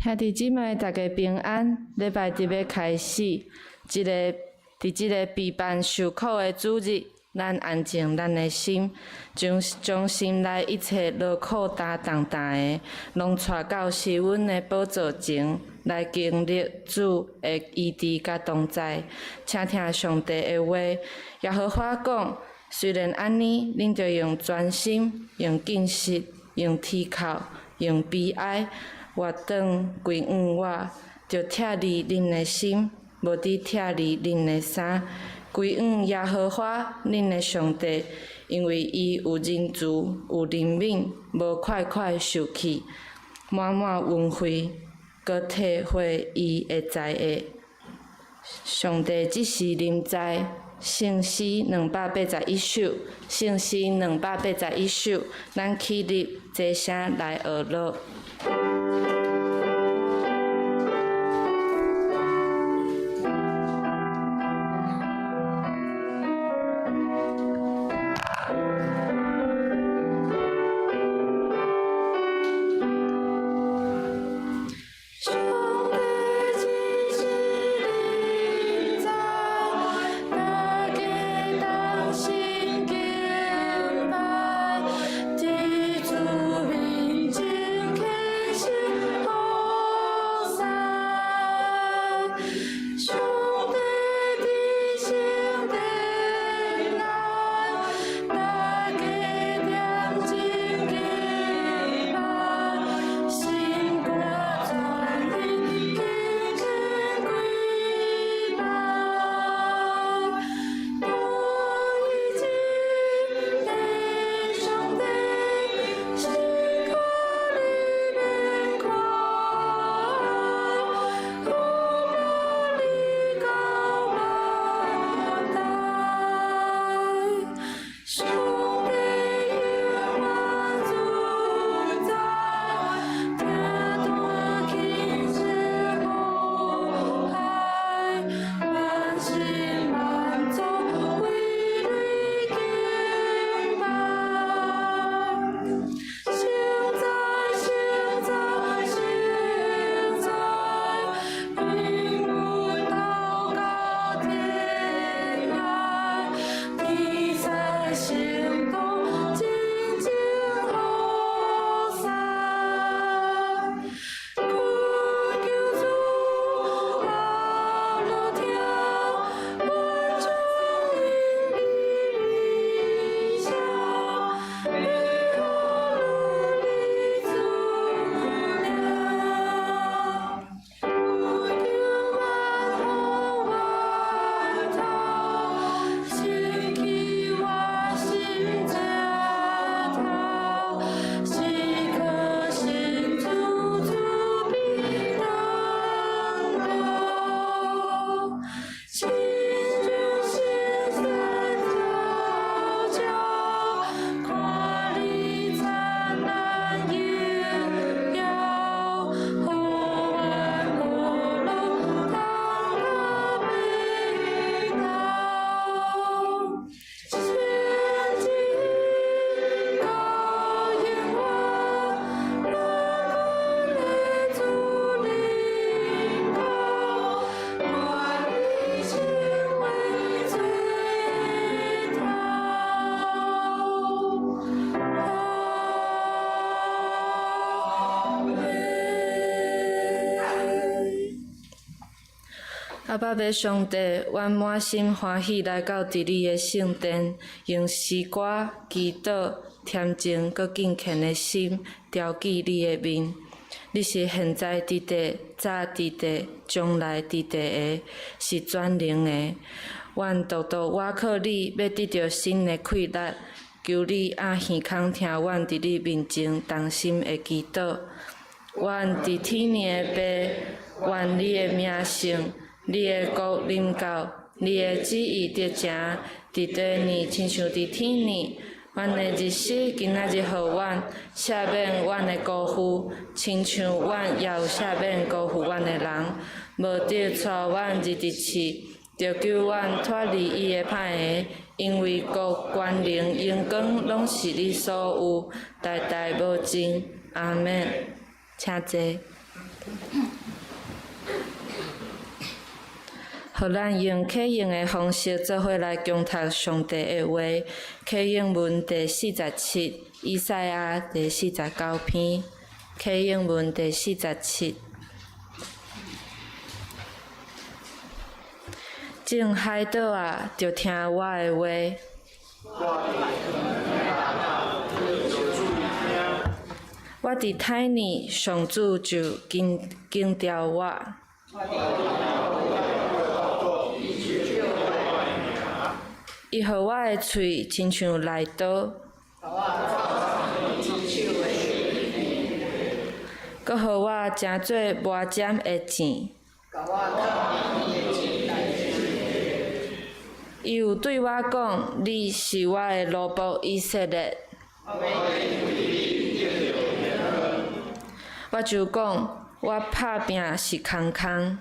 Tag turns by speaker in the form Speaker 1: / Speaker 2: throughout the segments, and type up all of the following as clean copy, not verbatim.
Speaker 1: 兄弟姊妹，大家平安。礼拜日要开始，伫即个备办受苦的主日，咱安静咱的心，将心内一切劳苦担重担的，拢带到施恩的宝座前，来经历主的医治甲同在。请听上帝的话。耶和华讲：虽然安尼，恁着用专心、用禁食、用啼哭、用悲哀。活转归向我，就拆离恁的心，无伫拆离恁的衫，归向耶和华恁的上帝，因为伊有仁慈，有怜悯，无快快受气，满满恩惠，搁体会伊的在下。上帝即时临在，圣诗281首，圣诗281首，咱起立坐声来学乐。阿爸爸上帝，阮满心欢喜来到伫你的圣殿，用诗歌、祈祷、恬静佮敬虔的心，调记你的面。你是现在伫地、早伫地、将来伫地的，是全能的。阮独独倚靠你，要得到新的气力。求你按耳孔听阮伫你面前同心的祈祷。阮伫天年的爸，愿你的名圣。你的国临到，你的旨意得成，伫地呢，亲像伫天呢。阮的日时今仔日互阮，赦免阮的辜负，亲像阮也有赦免辜负阮的人。无得带阮入地狱，着救阮脱离伊的歹下。因为国、权能、荣光，拢是你所有，代代无尽。阿免，请坐。互咱用启用的方式做伙来共读上帝的话。启用文第47，以赛亚第49篇。启用文第47。众海岛啊，着听我的话。我伫胎年，上主就经调我。伊互我的喙亲像利刀，佮互我诚做磨尖的剑。伊有对我讲：“你是我的奴仆以色列。”我就讲：“我拍拼是空空。”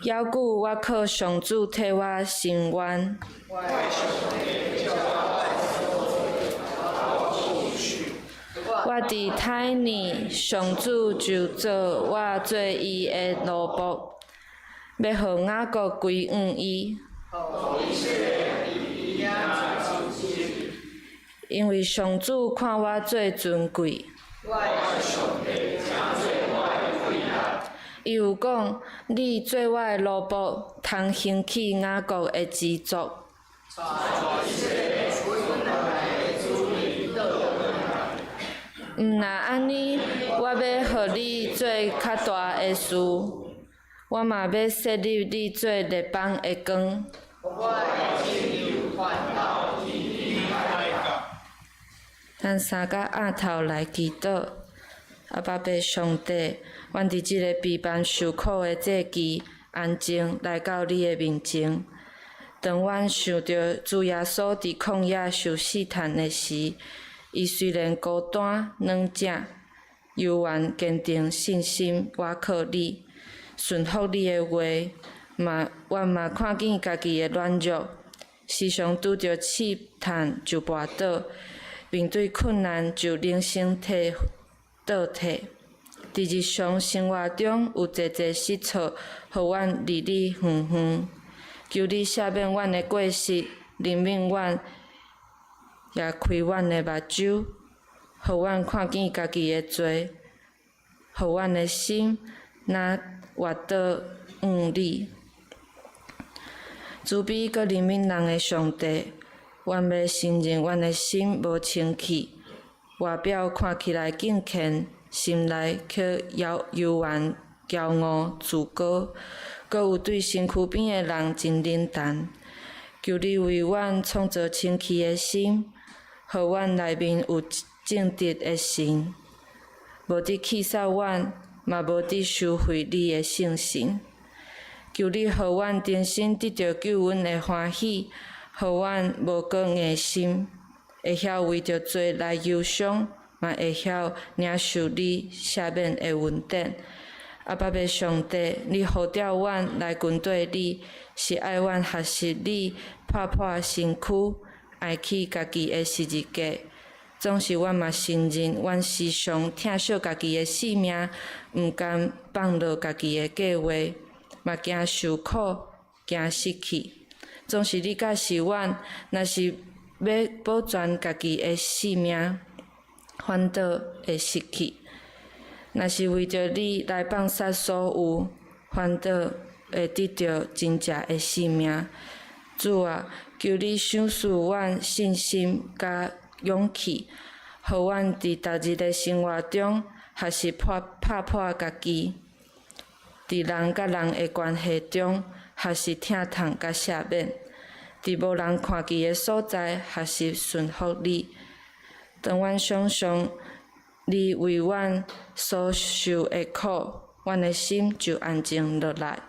Speaker 1: 犹古我靠上主替我伸冤。我伫胎年，上主就做我做伊的奴仆，要互雅各归向伊。因为上主看我做尊贵。伊有讲：“你做我的奴仆，通兴起雅各的支族。”毋若安尼，我要互你做较大的事，我嘛要设立你做列邦的光。咱三甲额头来祈祷。阿爸爸上帝，阮伫即个悲烦受苦的节期，安静来到你的面前。当阮想着主耶稣伫旷野受试探的时，伊虽然孤单软弱，犹原坚定信心，倚靠你，顺服你的话。阮嘛看见家己的软弱，时常拄着试探就跋倒，面对困难就零星倒退。伫日常生活中有济济失措，互阮离你远远。求你赦免阮的过失，怜悯阮，也开阮的目睭，互阮看见家己的罪，互阮的心若滑倒向你。慈悲佮怜悯人的上帝，阮要承认阮的心无清气，外表看起来敬虔，心内却犹原骄傲自高，佮有对身躯边的人真冷淡。求你为阮创造清气的心，互阮内面有正直的心，无伫气煞阮，嘛无伫收回你的圣神。求你互阮真心得到救恩的欢喜，互阮无搁硬心，会晓为着罪来忧伤，嘛会晓领受你赦免的恩典。阿爸爸上帝，你呼召阮来跟对你，是爱阮学习你拍破身躯，爱起家己的十字架。总是阮嘛承认，阮时常疼惜家己的性命，毋甘放落家己的计划，嘛惊受苦，惊失去。总是你教示阮，若是要保全家己的性命，反倒会失去；若是为着你来放杀所有，反倒会得到真正的性命。主啊，求你赏赐阮信心甲勇气，互阮伫逐日的生活中学习拍破家己，伫人甲人的关系中学习疼痛甲赦免，伫无人看见的所在学习顺服你。当阮想象你为阮所受的苦，阮的心就安静落来。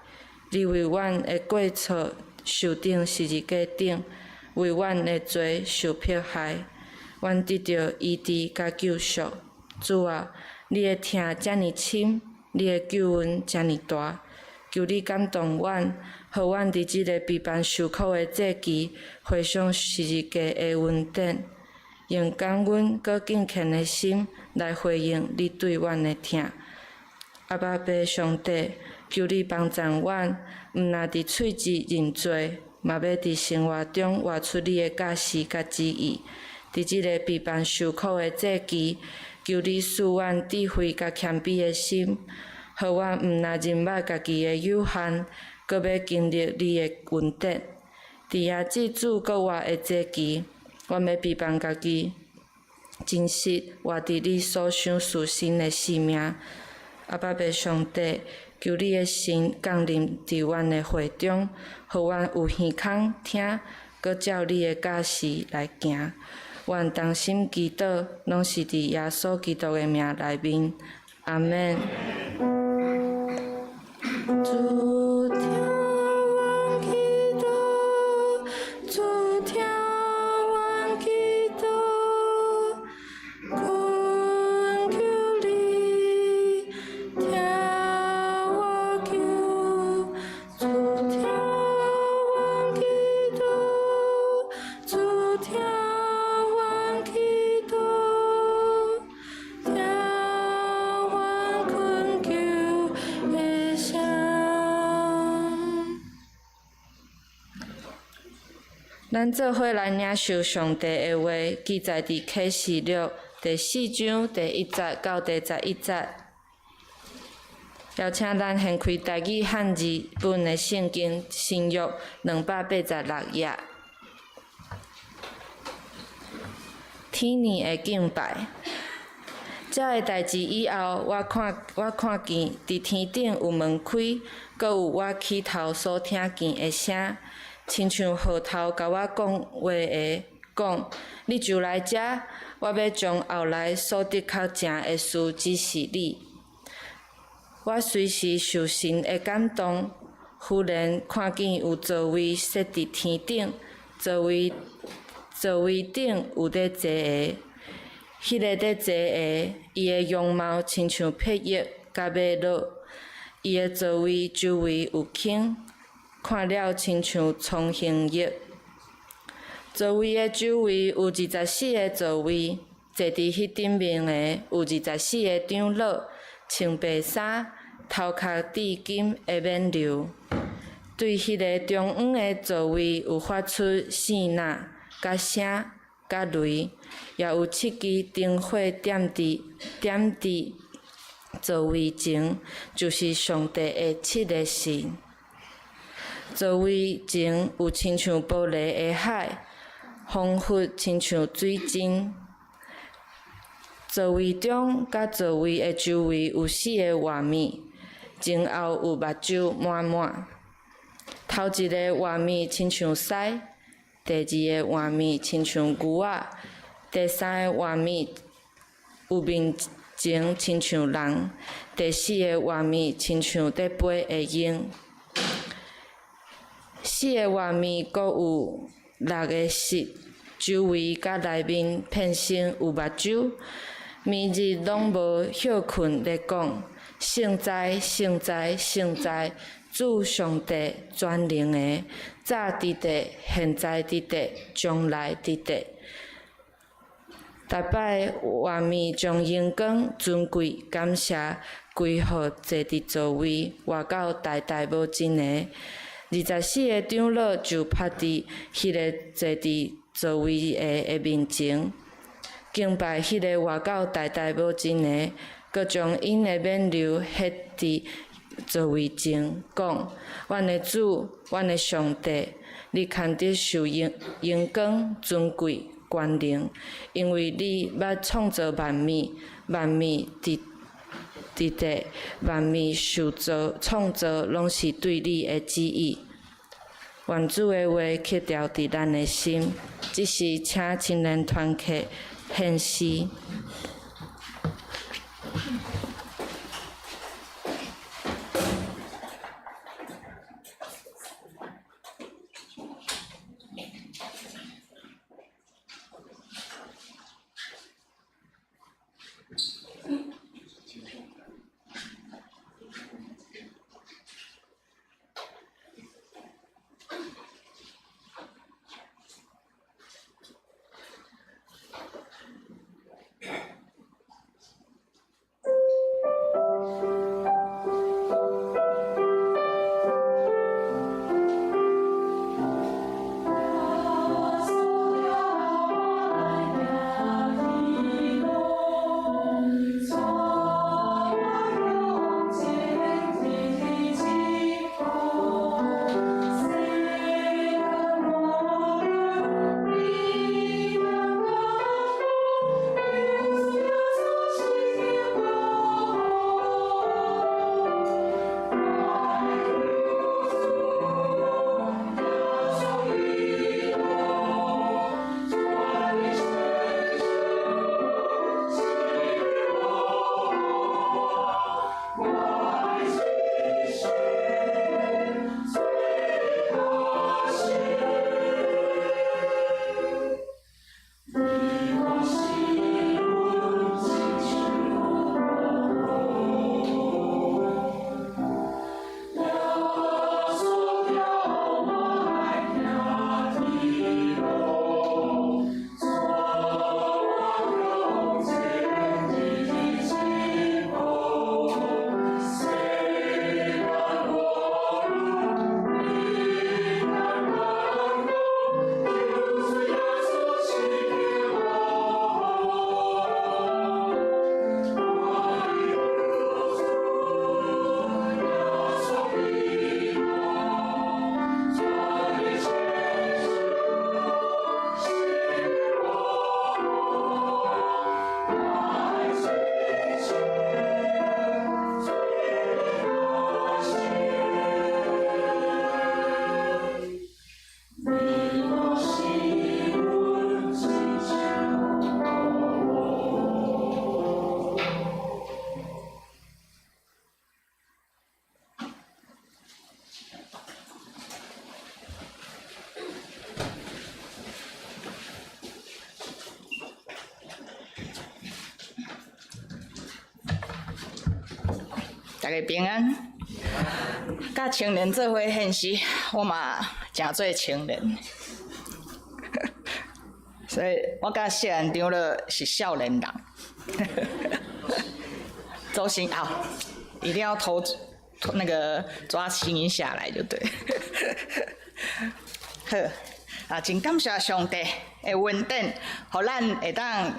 Speaker 1: 你为阮的过错受钉十字架顶，为阮的罪受迫害，阮得到医治甲救赎。主啊，你的疼遮尔深，你的救恩遮尔大，求你感动阮，互阮伫即个悲烦受苦的节期，回想十字架的恩典，用感恩搁敬虔的心来回应你对阮的疼。阿爸爸上帝，求你帮助阮，毋若伫喙舌认罪，嘛要伫生活中活出你的教示甲旨意。伫即个避难受苦的节期，求你赐阮智慧甲谦卑的心，互阮毋若认捌家己的有限，搁要经历你的恩典。伫遐祭祖搁活的节期，阮要避难家己，真实活伫你所想属神的生命。阿爸爸上帝，求你的神降临伫阮的会中，互阮有耳孔听，搁照你的教示来行。阮同心祈祷，拢是伫耶稣基督的名内面。阿免。主听阮祈祷，主听阮祈祷，恳求你听我求，主听阮祈祷，主听阮祈祷，听阮恳求的声。咱做伙来领受上帝的话，记载伫启示录第4章第1节到第11节。邀请咱掀开台语汉字本的圣经新约286页。天年的敬拜，这个代志以后，我看见伫天顶有门开，搁有我起头所听见的声。亲像号头甲我讲话的讲，你就来遮，我要将后来所得较正的事指示你。我随时受神的感动，忽然看见有座位设伫天顶，座位顶有咧坐个，迄个咧坐个，伊的容貌亲像碧玉甲马鹿，伊的座位周围有孔。看了亲像苍形叶，座位的周围有24个座位，坐伫迄顶面的有24个长老，穿白衫，头壳戴金的冕旒。对迄个中央的座位有发出声呐、甲声、甲雷，也有7支灯火点伫座位前，就是上帝的7个神。座位前有亲像玻璃的海，仿佛亲像水晶。座位中甲座位的周围有4个画面，前后有目睭满满。头一个画面亲像狮，第二个画面亲像牛仔，第三个画面有面前亲像人，第四个画面亲像在飞的鹰。4个画面阁有6个室，周围甲内面片身有目睭，暝日拢无休困咧讲：圣哉，圣哉，圣哉！主上帝全能的，早伫地，现在伫地，将来伫地。逐摆画面将荣光、尊贵、感谢归互坐伫座位活到代代无尽的。24个长老就趴伫迄个坐伫座位的面前，敬拜迄个活到代代无尽的，佮将因的冕旒ฮ็伫座位前，讲：阮的主，阮的上帝，你堪得受荣光、尊贵、权能，因为你捌创造万物，万物伫地，万物受造创造，拢是对你的旨意。愿主的话刻条伫咱的心，即是请青年团契献诗。
Speaker 2: 大家平安。甲青年做伙献诗，我嘛诚做青年，所以我甲谢院长了是少年人。周星啊，一定要那个抓声音下来就对。好啊，真感谢上帝的恩典，互咱会当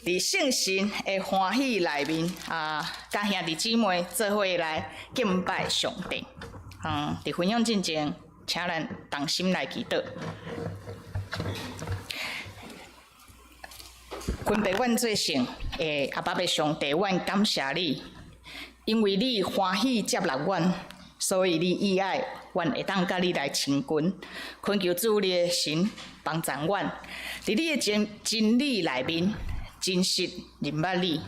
Speaker 2: 伫圣神的欢喜内面啊，甲兄弟姊妹做伙来敬拜上帝。伫分享之前，请咱同心来祈祷。分别阮做圣的阿爸的上帝，阮感谢你，因为你欢喜接纳阮，所以你意爱阮会当甲你来亲近，恳求主你的神帮助阮，伫你的真理内面，真实认捌你，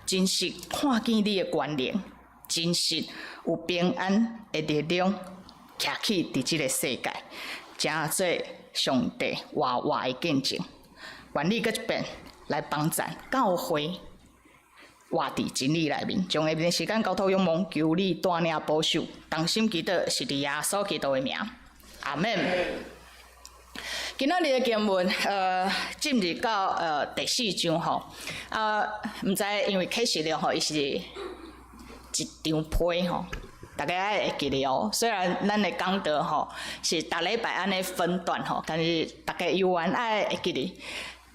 Speaker 2: 真实看见你的权能，真实有平安的力量，徛起伫即个世界，真做上帝活活的见证。愿你搁一遍来帮助教会活伫真理内面，将下面的时间交托仰望，求你带领保守，同心祈祷是伫耶稣基督的名，阿门。今仔日的经文，进入到第4章吼，毋知因为启示录吼，伊是一张批吼，大家爱会记得哦。虽然咱的讲道吼是逐礼拜安尼分段吼，但是大家犹原爱会记得，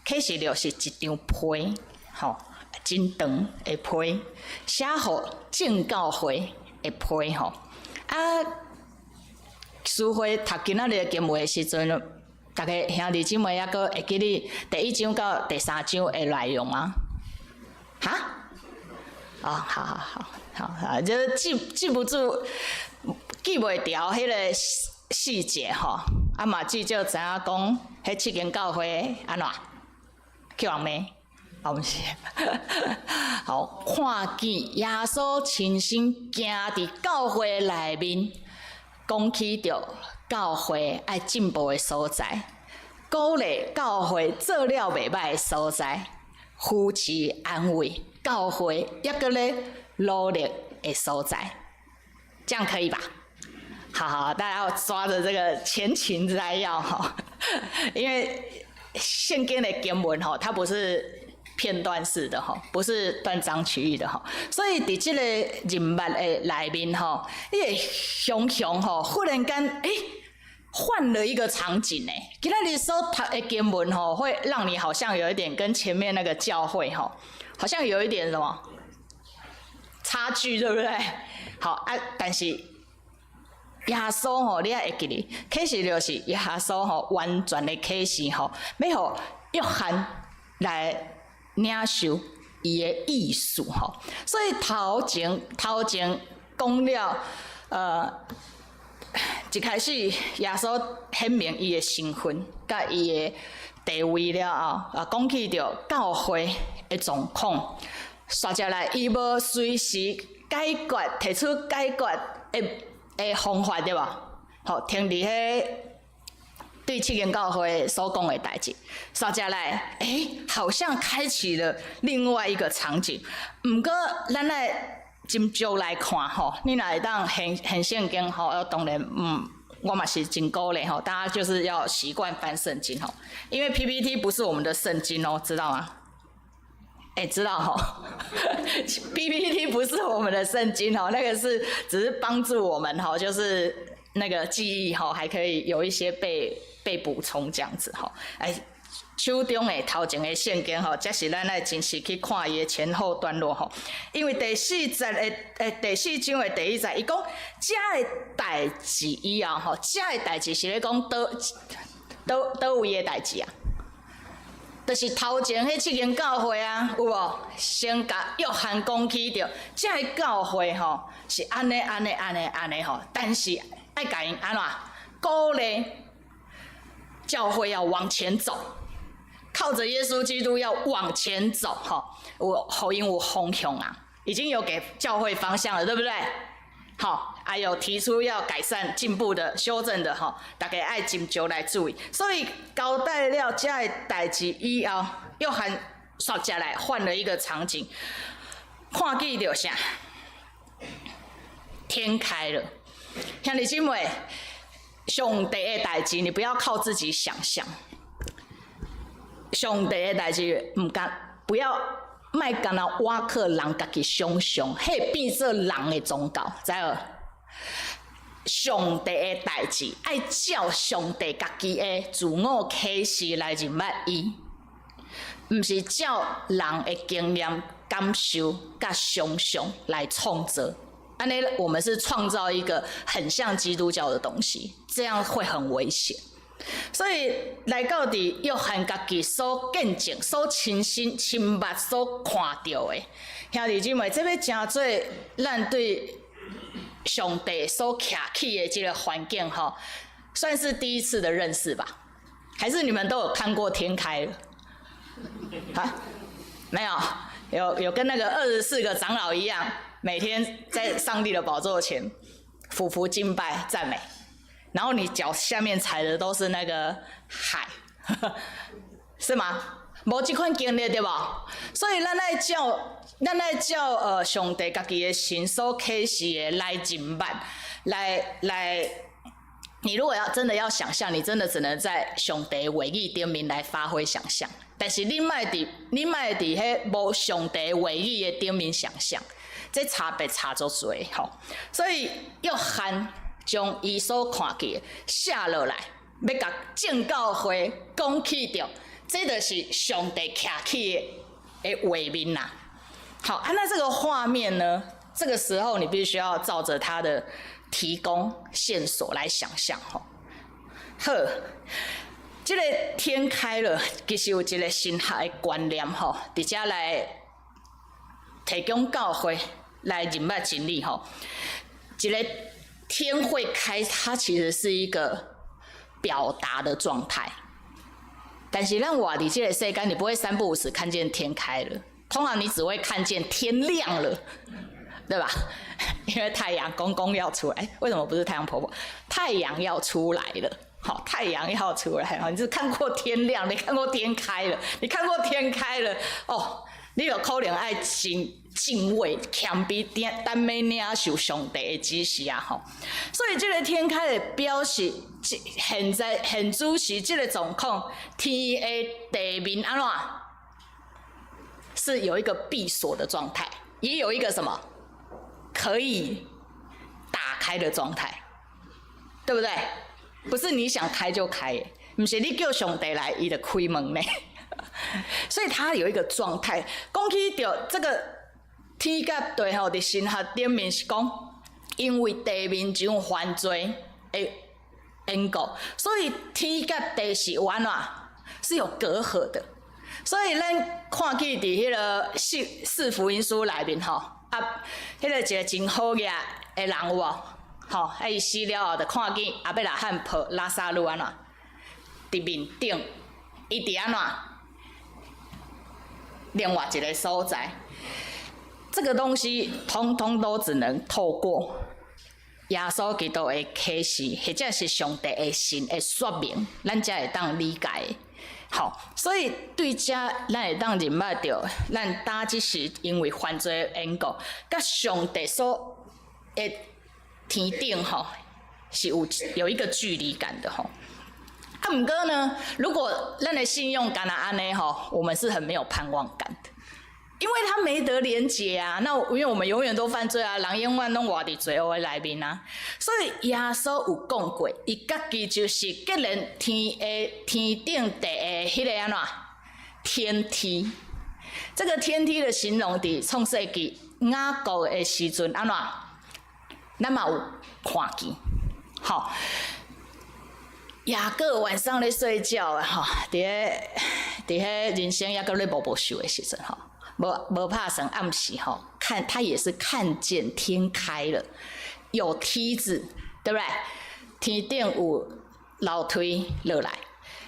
Speaker 2: 启示录是一张批吼，真长的批，写互正教会的批吼。书会读今仔日的经文的时阵，大家兄弟姊妹还阁会记得第1章到第3章的内容吗？哈？好，就是记不住、记袂牢迄个细节吼，嘛至少知影讲，迄7间教会安怎去人骂？毋是，好，看见耶稣亲身行伫教会内面，讲起着教会爱进步的所在，鼓励教会做了袂歹的所在，扶持安慰教会抑阁咧努力的所在，这样可以吧？好，大家要抓着这个前情摘要哈，因为圣经的经文哈，它不是片段式的哈，不是断章取义的哈，所以伫这个人物的内面哈，你会想象哈，忽然间换了一个场景呢。今天你所读的经文哈，会让你好像有一点跟前面那个教会哈，好像有一点什么差距，对不对？好但是耶稣吼，你也会记得，启示就是耶稣吼完全的启示吼，要互约翰来领受伊的意思吼。所以头前讲了一开始耶稣显明伊的身份，甲伊的地位了后，讲起着教会的状况，接下来伊要随时解决，提出解决的方法对吧？好，听伫迄对7间教会所讲的代志，接下来好像开启了另外一个场景。毋过咱来斟酌来看吼，你若会当很圣经吼，当然我嘛是真鼓励吼，大家就是要习惯翻圣经吼，因为 PPT 不是我们的圣经哦，知道吗？知道吼，PPT 不是我们的圣经吼，那个只是帮助我们吼，就是那个记忆吼，还可以有一些被补充这样子吼。手中的头前的圣经吼，才是咱来真实去看伊的前後段落吼。因为第4章的第1節，伊講這個代志以後吼，這個代志是咧講倒位的代志啊？就是頭前迄7間教會啊，有無？先甲約翰講起着，這個教會吼是安尼吼，但是愛甲因安怎鼓勵教會要往前走，靠着耶穌基督要往前走吼，有因有方向啊，已經有給教會方向了，對不對？好，還有提出要改善、進步的、修正的吼，大家愛斟酌來注意。所以交代了這個代志以後，約翰接下來換了一個場景，看見到啥？天开了。兄弟姐妹，上帝的代志，你不要靠自己想象。上帝的代志，不要卖干那挖克人家己想象，迄变做人的宗教，知无？上帝的代志，爱照上帝家己的自我启示来认捌伊，毋是照人的经验、感受、甲想象来创造。安尼，我们是创造一个很像基督教的东西，这样会很危险。所以来到伫约翰家己所见证、所亲身、亲目所看到的，兄弟姊妹，这要真做咱对上帝所徛起的这个环境吼，算是第一次的认识吧？还是你们都有看过天开了？啊，没有，有跟那个24个长老一样，每天在上帝的宝座前俯伏敬拜赞美，然后你脚下面踩的都是那个海，是吗？无这款经历对吧？所以咱爱照上帝家己的神所启示的来认捌，来。你如果真的要想象，你真的只能在上帝的话语顶面来发挥想象。但是你莫伫迄无上帝话语的顶面想象，这差别差足多吼。所以约翰将伊所看见的写落来，要甲正教会讲起着，这就是上帝徛起的画面啦。好，那这个画面呢？这个时候你必须要照着他的提供线索来想象吼。好。这个天开了，其实有一个神学的观念吼，伫遮来提供教会来认捌真理吼。一个天会开，它其实是一个表达的状态。但是咱活伫这个世间，你不会3不5时看见天开了，通常你只会看见天亮了，对吧？因为太阳公公要出来，为什么不是太阳婆婆？太阳要出来了。好，太阳要出来了，你是看过天亮，没看过天开了。你看过天开了，哦，你有可能爱敬畏、谦卑、等要领受上帝的指示啊！吼，所以这个天开的表示，现主是这个状况，天的地面安怎？是有一个闭锁的状态，也有一个什么可以打开的状态，对不对？不是你想开就开的，不是你叫上帝来，伊就开门呢。所以它有一个状态，讲起到这个天甲地吼，伫神学顶面是讲，因为地面上犯罪的缘故，所以天甲地是有安怎？是有隔阂的。所以咱看起伫迄个四福音书内面吼，迄个一个真好嘅人有无？吼，伊死了后，就看见阿伯拉罕抱拉萨路安怎？伫面顶，伊伫安怎？另外一个所在，这个东西通通都只能透过耶稣基督的启示，或者是上帝的神的说明，咱才会当理解。好，所以对这咱会当认捌到，咱大即是因为犯罪的缘故，甲上帝所的天顶吼是有一个距离感的吼。不过呢，如果咱的信用干那安尼吼，我们是很没有盼望感的，因为他没得连结啊。那因为我们永远都犯罪啊，人永远拢活伫罪恶的内面啊。所以耶稣有讲过，伊家己就是既然天顶地的迄个安怎天梯。这个天梯的形容伫创世纪雅各的时阵安怎？咱嘛有看见，好。雅各晚上咧睡觉啊，吼，伫迄人生雅各咧无受的时阵，吼，无拍算暗时吼，他也是看见天开了，有梯子，对不对？天顶有楼梯落来，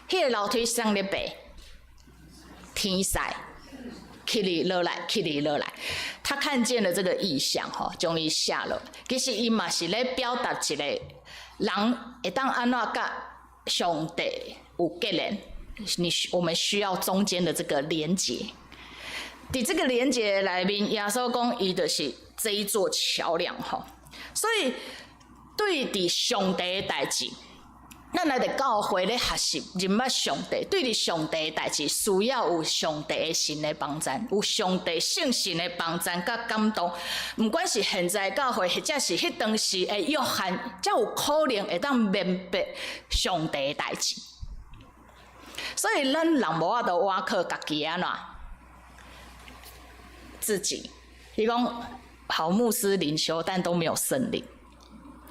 Speaker 2: 迄个楼梯上咧爬，天使起哩落来，起哩落来，他看见了这个意象，吼，将伊写落。其实伊嘛是咧表达一个人会当安怎甲上帝有结连，我们需要中间的这个连结。伫这个连结内面，耶稣讲伊就是这一座桥梁吼。所以对伫上帝的代志，咱来伫教会咧学习认捌上帝。对伫上帝的代志，需要有上帝的神的帮助，有上帝圣神的帮助甲感动。毋管是现在的教会，或者是迄当时的约翰，才有可能会当明白上帝的代志。所以咱人无法度挖靠家己安怎自己。伊讲好牧师灵修，但都没有圣灵，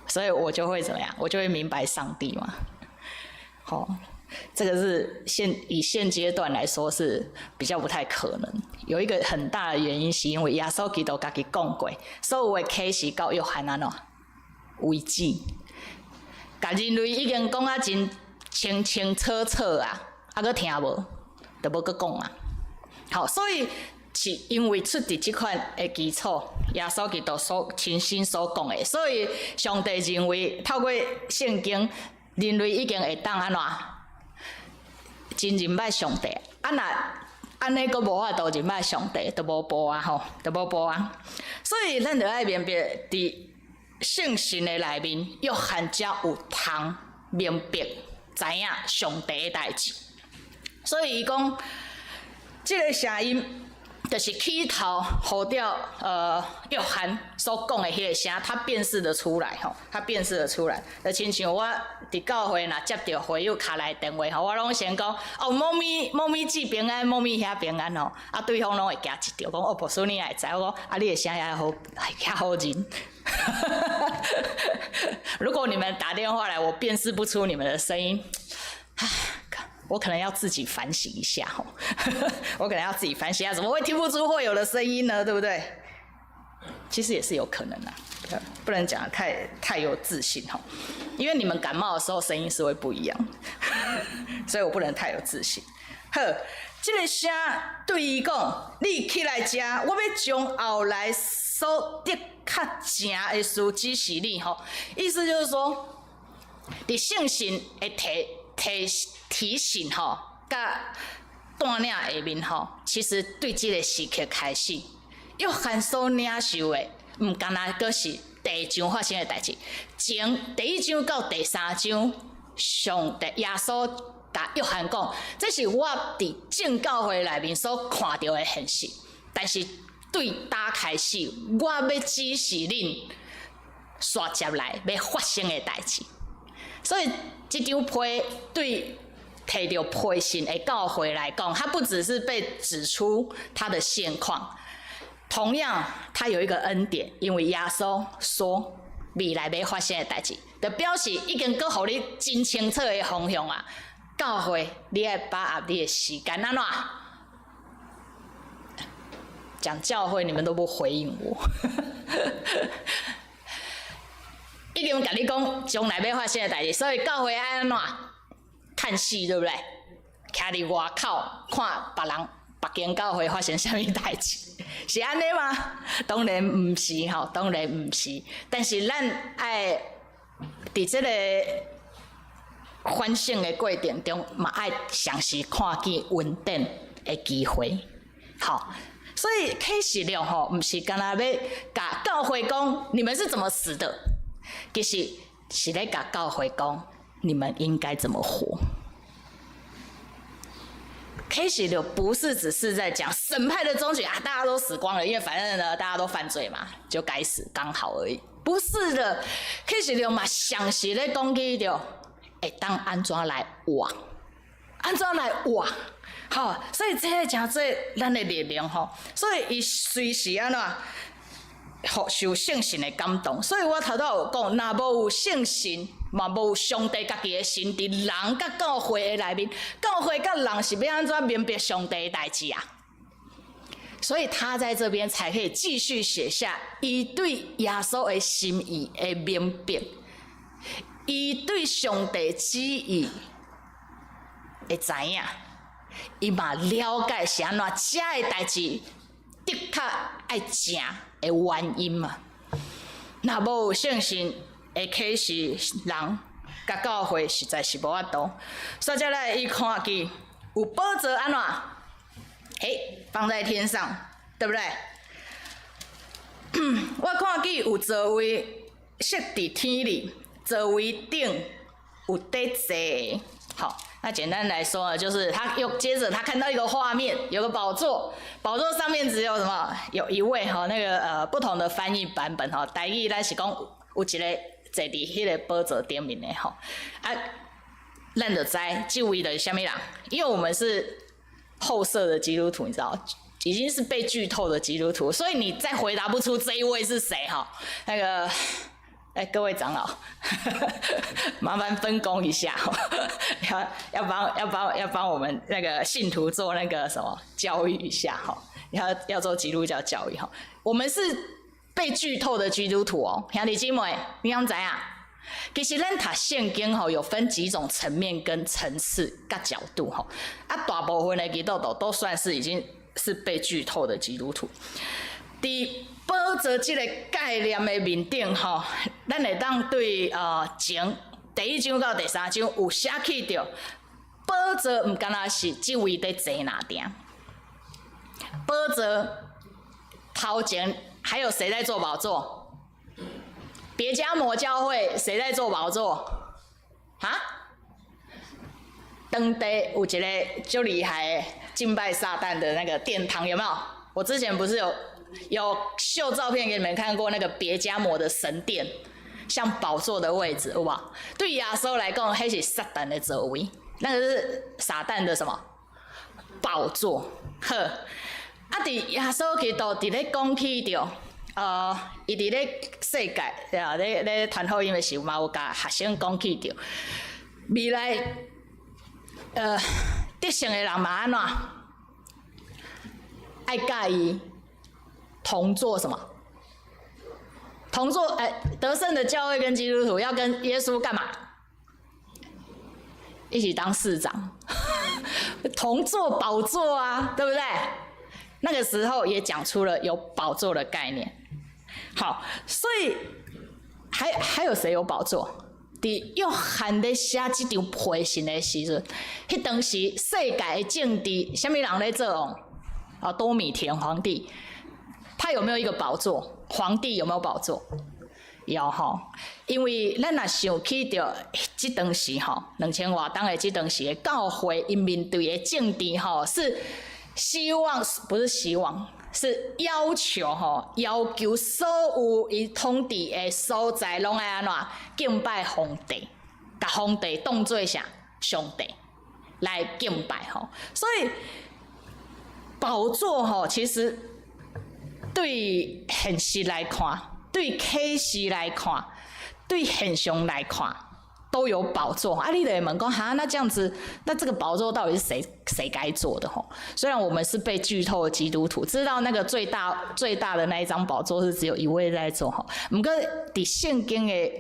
Speaker 2: 所以我就会怎么样？我就会明白上帝嘛。好，这个是以现阶段来说是比较不太可能。有一个很大的原因，是因为耶稣基督家己讲过，所有的启示到约翰安怎为止，甲人类已经讲啊真清清楚楚啊，啊搁听无，就无搁讲啊。好，所以是因为出伫即款的基础，耶稣基督所亲身所讲的，所以上帝认为透过圣经，人类已经会当安怎真认捌上帝。啊若安尼阁无法度认捌上帝，就无步啊吼，就无步啊。所以咱就爱明白伫圣经的内面，约翰才有通明白知影上帝的代志。所以伊讲，即个声音就是起头互掉约翰所讲的迄个声，他辨识得出来吼，他辨识得出来。就亲像我伫教会若接到会友卡来电话吼，我拢先讲哦，猫咪记平安，猫咪遐平安吼，啊对方拢会惊一跳，讲哦，不说你也知，我讲啊，你的声遐好，遐好认。如果你们打电话来，我辨识不出你们的声音，我可能要自己反省一下吼，我可能要自己反省一下，怎么会听不出会有的声音呢？对不对？其实也是有可能的，不能讲太有自信吼，因为你们感冒的时候声音是会不一样，所以我不能太有自信。好，这个声对伊讲，你起来食，我要将后来所得较正的事指示你吼。意思就是说，伫圣神会提醒吼，甲带领下面吼，其实对这个时刻开始，约翰所领受的，毋干那阁是第一章发生的代志。从第一章到第三章，上帝耶稣甲约翰讲，这是我伫正教会内面所看到的现实。但是对打开始，我要指示恁接接来要发生的代志。所以这张批对摕到批信的教会来讲，它不只是被指出它的现况，同样它有一个恩典，因为耶稣说未来要发生的代志，就表示已经搁互你真清楚的方向啊。教会，你要把握你的时间安怎？讲教会，你们都不回应我。已经甲你讲将来要发生的代志，所以教会爱安怎？看戏对不对？徛伫外口看别间教会发生啥物代志，是安尼吗？当然毋是吼，当然毋是。但是咱爱伫这个反省的过程中，嘛爱详细看见稳定的机会。好，所以启示录吼，毋是干那要甲教会讲你们是怎么死的，其实是咧甲教会讲你们应该怎么活。启示录不是只是在讲审判的终局啊，大家都死光了，因为反正呢大家都犯罪嘛，就该死刚好而已。不是的，启示录嘛详细咧讲起着会当安怎来活，安怎来活。好，所以这个真做咱的力量吼，所以伊随时安怎受圣神的感动。所以我头拄有讲，若无有圣神，嘛无有上帝家己的神伫人甲教会的内面，教会甲人是要安怎明白上帝的代志啊？所以他在这边才可以继续写下伊对耶稣的心意的明白，伊对上帝旨意会知影，伊嘛了解是安怎这个代志的确爱正的原因嘛。若无有圣神的启示，人甲教会实在是无法度。所以再来伊看见有宝座安怎？放在天上，对不对？我看见有座位，设伫天里，座位顶有在坐。好，那简单来说呢，就是他又接着他看到一个画面，有个宝座，宝座上面只有什么？有一位哈，那个不同的翻译版本哈，台语咱是讲有一个坐伫迄个宝座顶面的哈。啊，咱就知这位的是什么人？因为我们是后设的基督徒，你知道，已经是被剧透的基督徒，所以你再回答不出这一位是谁哈？那个。各位长老，麻烦分工一下，要帮我们那个信徒做那个什么教育一下哈，要做基督教教育哈。我们是被剧透的基督徒哦，兄弟姐妹，你想知啊？其实咱读圣经吼，有分几种层面跟层次跟角度吼，啊，大部分的基督徒都算是已经是被剧透的基督徒。宝座这个概念的面顶吼，咱会当对前第1章到第3章有写起着，宝座唔干那是这位在坐哪顶，宝座头前还有谁在做宝座？别迦摩教会谁在做宝座？啊？当地有一个就厉害的敬拜撒旦的那个殿堂有没有？我之前不是有秀照片给你们看过那个别迦摩的神殿，像宝座的位置，有无？对亚瑟来讲，那是撒旦的座位，那个是撒旦的什么宝座？好，啊，伫亚瑟基督伫咧讲起着，伊伫咧世界，啊，咧传福音的时候嘛，有甲学生讲起着，未来，得胜的人嘛安怎？爱甲伊同做什么？同做得胜的教会跟基督徒要跟耶稣干嘛？一起当市长，同坐宝座啊，对不对？那个时候也讲出了有宝座的概念。好，所以还有谁有宝座？伫约翰咧写这张批信的时阵，迄当时世界的政治，什么人咧做王？多米田皇帝，他有没有一个宝座？皇帝有没有宝座？有吼，因为咱若想起着这当时吼，2000多年的这当时的教会，因面对的政治吼，是希望不是希望，是要求吼，要求所有伊统治的所在拢爱安怎敬拜皇帝，把皇帝当作啥上帝来敬拜吼，所以。宝座吼，其实对现实来看，对启示来看，对现象来看，都有宝座。啊，你就会问讲，哈，那这样子，那这个宝座到底是谁该做的吼？虽然我们是被剧透的基督徒，知道那个最大的那一张宝座是只有一位在做吼。不过伫圣经的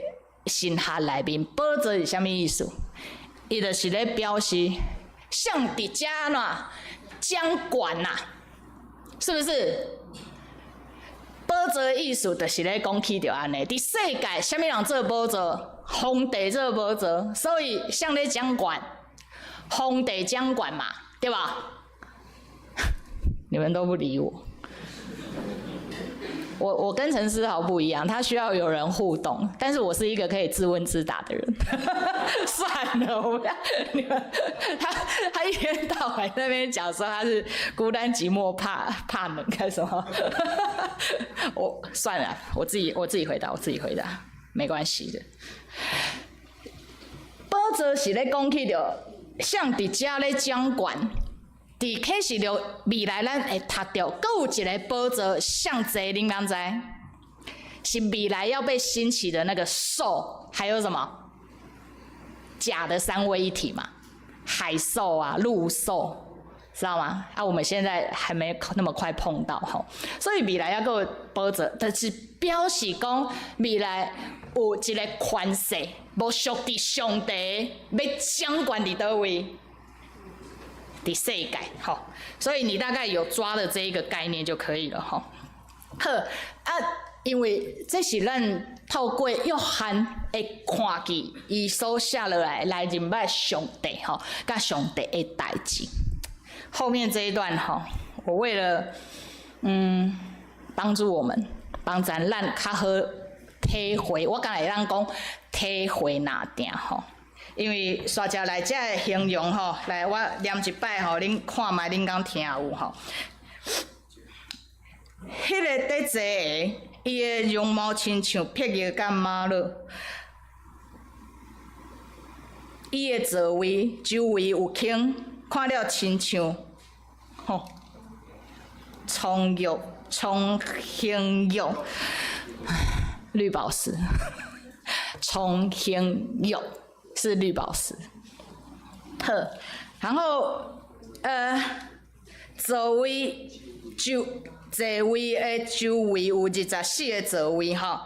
Speaker 2: 神学内面，宝座是什么意思？伊就是咧表示像伫遮呐。掌管呐，是不是？宝座的意思就是咧讲起着安尼，伫世界，什么人做宝座？皇帝做宝座，所以像咧掌管，皇帝掌管嘛，对吧？你们都不理我。我跟陈思豪不一样，他需要有人互动，但是我是一个可以自问自答的人。算了，我不要你们。他一天到晚在那边讲说他是孤单寂寞怕冷干什么？我算了，我自己回答，没关系的。宝座是咧讲起着像伫遮咧掌管。伫启示录未来，咱会读到，阁有一个宝座像坐，你们知？是未来要被兴起的那个兽，还有什么假的三位一体嘛？海兽啊，陆兽，知道吗？啊，我们现在还没那么快碰到吼，所以未来要个宝座，就是表示讲未来有一个权势，无属伫上帝要掌管伫倒位。的世界，吼，所以你大概有抓的这一个概念就可以了，吼。好啊，因为这是咱透过约翰会看见伊所写落来认捌上帝，吼，甲上帝的代志。后面这一段，吼，我为了帮助我们，帮咱较好体会，我敢会当讲体会哪定吼。因为沙遮内遮的形容吼，来我念一摆吼，恁看卖恁敢听有吼。迄个在坐的，伊的容貌亲像碧玉甲马勒，伊的座位周围有坑，看了亲像吼葱玉、葱香玉、绿宝石，葱香玉。是绿宝石，好，然后座位座位的周围有24个座位吼，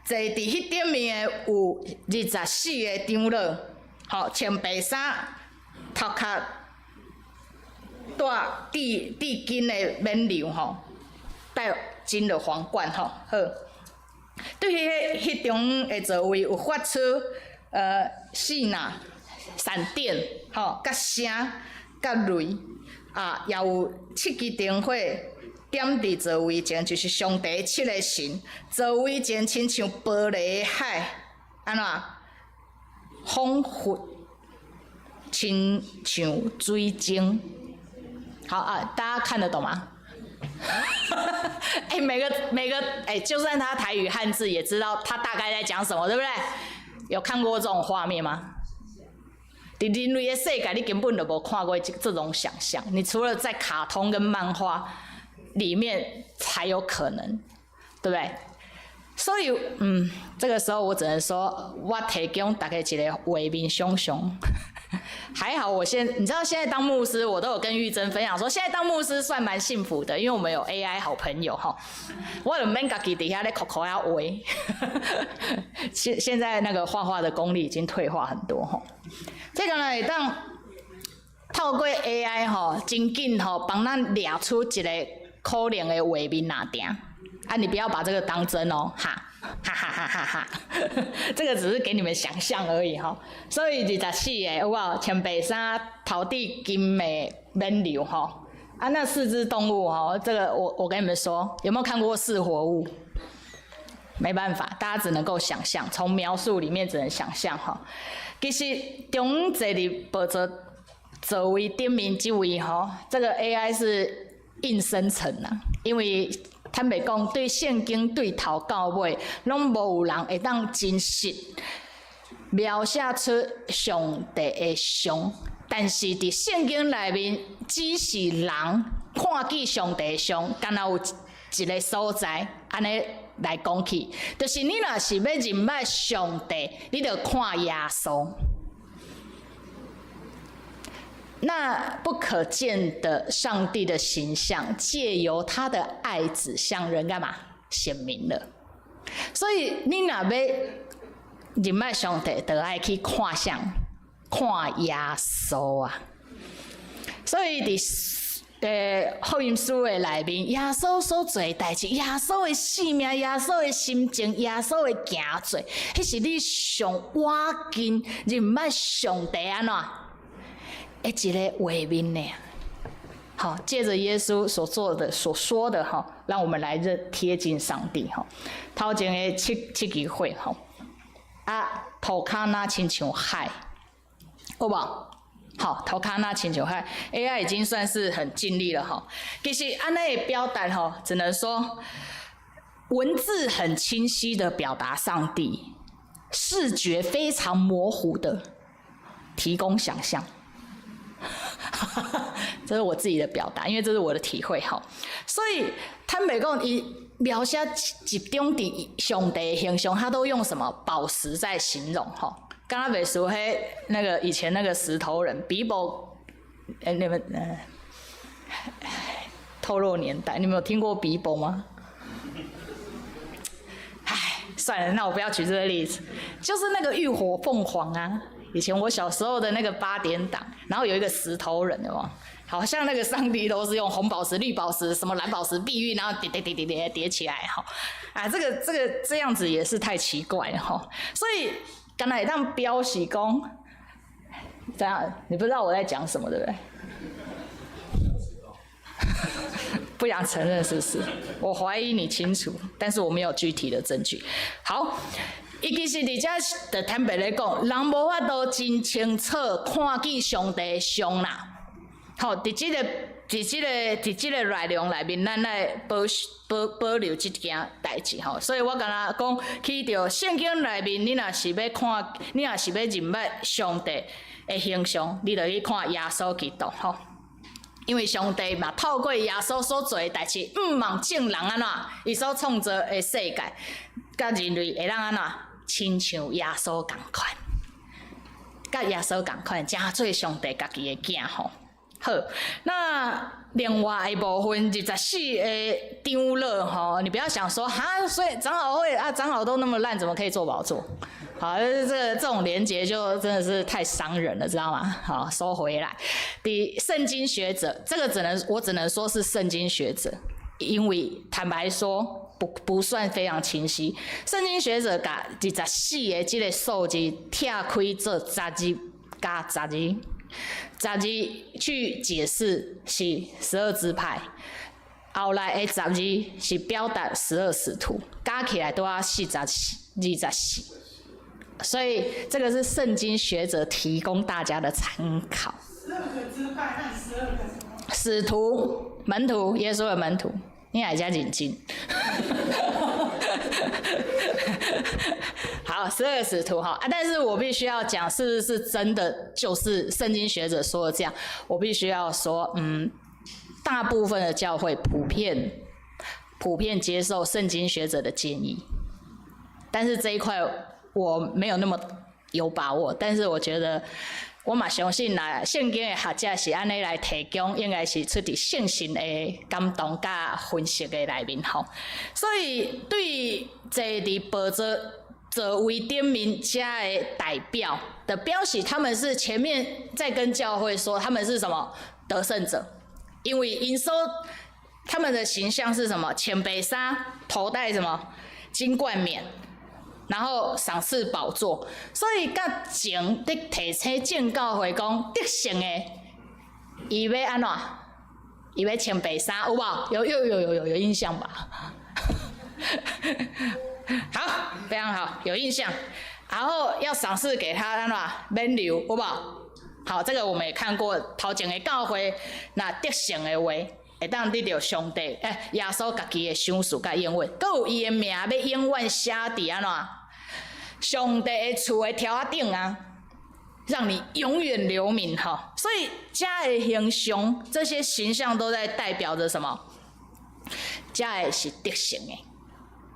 Speaker 2: 坐伫迄顶面的有24个长老，吼，穿白衫，头壳戴地金的冕旒吼，戴金的皇冠吼，好，对迄中的座位有发出。四呐，闪电，吼，甲声，甲雷，也有7支灯火点伫座位前，就是上帝7个神。座位前亲像玻璃海，安怎？仿佛亲像水晶。好啊，大家看得懂吗？每个就算他台语汉字，也知道他大概在讲什么，对不对？有看过这种画面吗？在人类的世界，你根本就无看过这种想象。你除了在卡通跟漫画里面才有可能，对不对？所以，这个时候我只能说，我提供大家一个画面想象。还好你知道现在当牧师，我都有跟玉珍分享说，现在当牧师算蛮幸福的，因为我们有 AI 好朋友哈，我就免家己底下咧口口要画。现在那个画画的功力已经退化很多哈，这个呢，当透过 AI 吼，真紧吼，帮咱抓出一个可能的画面哪定，你不要把这个当真哦，哈。哈哈哈哈哈！这个只是给你们想象而已哈。所以24个有无穿白衫、头戴金的冕旒哈？那4只动物哈，这个我跟你们说，有没有看过4活物？没办法，大家只能够想象，从描述里面只能想象哈。其实中坐伫宝座位顶面这位哈，这个 AI 是硬生成啦，因为。坦白讲，对圣经对头到尾，拢无有人会当真实描写出上帝的像，但是伫圣经内面，只是人看见上帝的像，敢若有一个所在，安尼来讲起，就是你若是要认识上帝，你就看耶稣。那不可见的上帝的形象，借由他的爱子向人干嘛显明了？所以你若要认识上帝，就要去看像看耶稣啊。所以伫福音书的内面，耶稣所做的代志，耶稣的性命，耶稣的心情，耶稣的行做，迄是你上我近认识上帝安怎？一个画面呢，好，借着耶稣所做的、所说的哈，让我们来贴近上帝哈。头前的七支火哈，涂骹那亲像海，有无？好，涂骹那亲像海 ，AI 已经算是很尽力了哈。其实安内表达哈，只能说文字很清晰的表达上帝，视觉非常模糊的提供想象。这是我自己的表达，因为这是我的体会哈。所以坦白讲，伊描写集中伫上帝的形象，他都用什么宝石在形容哈？刚刚袂熟那个以前那个石头人比伯，你们透露年代，你们有听过比伯吗？算了，那我不要举这个例子，就是那个浴火凤凰啊。以前我小时候的那个8点档，然后有一个石头人，有没有？好像那个上帝都是用红宝石、绿宝石、什么蓝宝石、碧玉，然后叠起来哈。这样子也是太奇怪了哈。所以刚才让标喜公，这样你不知道我在讲什么，对不对？不想承认是不是？我怀疑你清楚，但是我没有具体的证据。好，伊其实伫遮就坦白咧讲，人无法度真清楚看见上帝的相啦。好，伫即个内容内面，咱来保留即件代志吼。所以我敢若讲，去到圣经内面，你若是要看，你若是要认捌上帝的形象，你就去看耶稣基督吼。因为上帝嘛，透过耶稣所做的代志，毋望众人安怎，伊所创造的世界，甲人类会当安怎，亲像耶稣共款，甲耶稣共款，真做上帝家己的囝吼。好，那另外一部分24个长老吼，你不要想说哈，所以长老会啊，长老都那么烂，怎么可以做宝座？好，这种连结就真的是太伤人了，知道吗？好，收回来。圣经学者，这个我只能说是圣经学者，因为坦白说不算非常清晰。圣经学者把24个这个数字拆开做12加12。12去解释是12支派，后来的12是表达12使徒，加起来都要24。所以这个是圣经学者提供大家的参考。12个支派和12个什么？使徒、门徒，耶稣的门徒，你还加引经。好，12个使徒哈，但是我必须要讲，是不是真的就是圣经学者说的这样？我必须要说，大部分的教会普遍接受圣经学者的建议，但是这一块我没有那么有把握，但是我觉得我嘛相信啦，圣经的学者是安尼来提供，应该是出自圣神的感动甲分析的内面吼。所以对坐伫宝座位顶面家的代表的表示，他们是前面在跟教会说他们是什么得胜者，因为因说他们的形象是什么？浅白纱，头戴什么金冠冕。然后赏赐宝座，所以甲前伫提醒正教会讲得胜的，伊要安怎？伊要穿白纱，有无？有印象吧？好，非常好，有印象。然后要赏赐给他安怎？免流，有无？好，这个我们也看过，头前的教会那得胜的话，会当得到上帝耶稣家己的赏赐甲应允，佮有伊的名要永远写伫安怎？上帝的厝的条仔顶啊，让你永远留名哈。所以家的形象，这些形象都在代表着什么？家的是得胜的，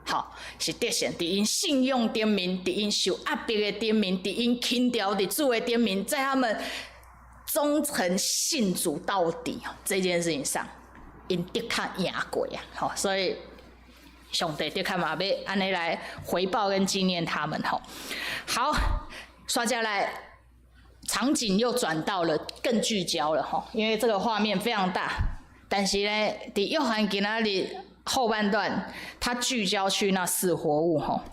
Speaker 2: 好，是得胜。伫因信用顶面，伫因受压迫的顶面，伫因轻调伫主的顶面，在他们忠诚信主到底这件事情上，因的确赢过呀。好，所以。上帝的确嘛要安尼来回报跟纪念他们吼。好，刷下来，场景又转到了更聚焦了吼，因为这个画面非常大，但是呢，伫约翰今仔日后半段，他聚焦去那四活物吼。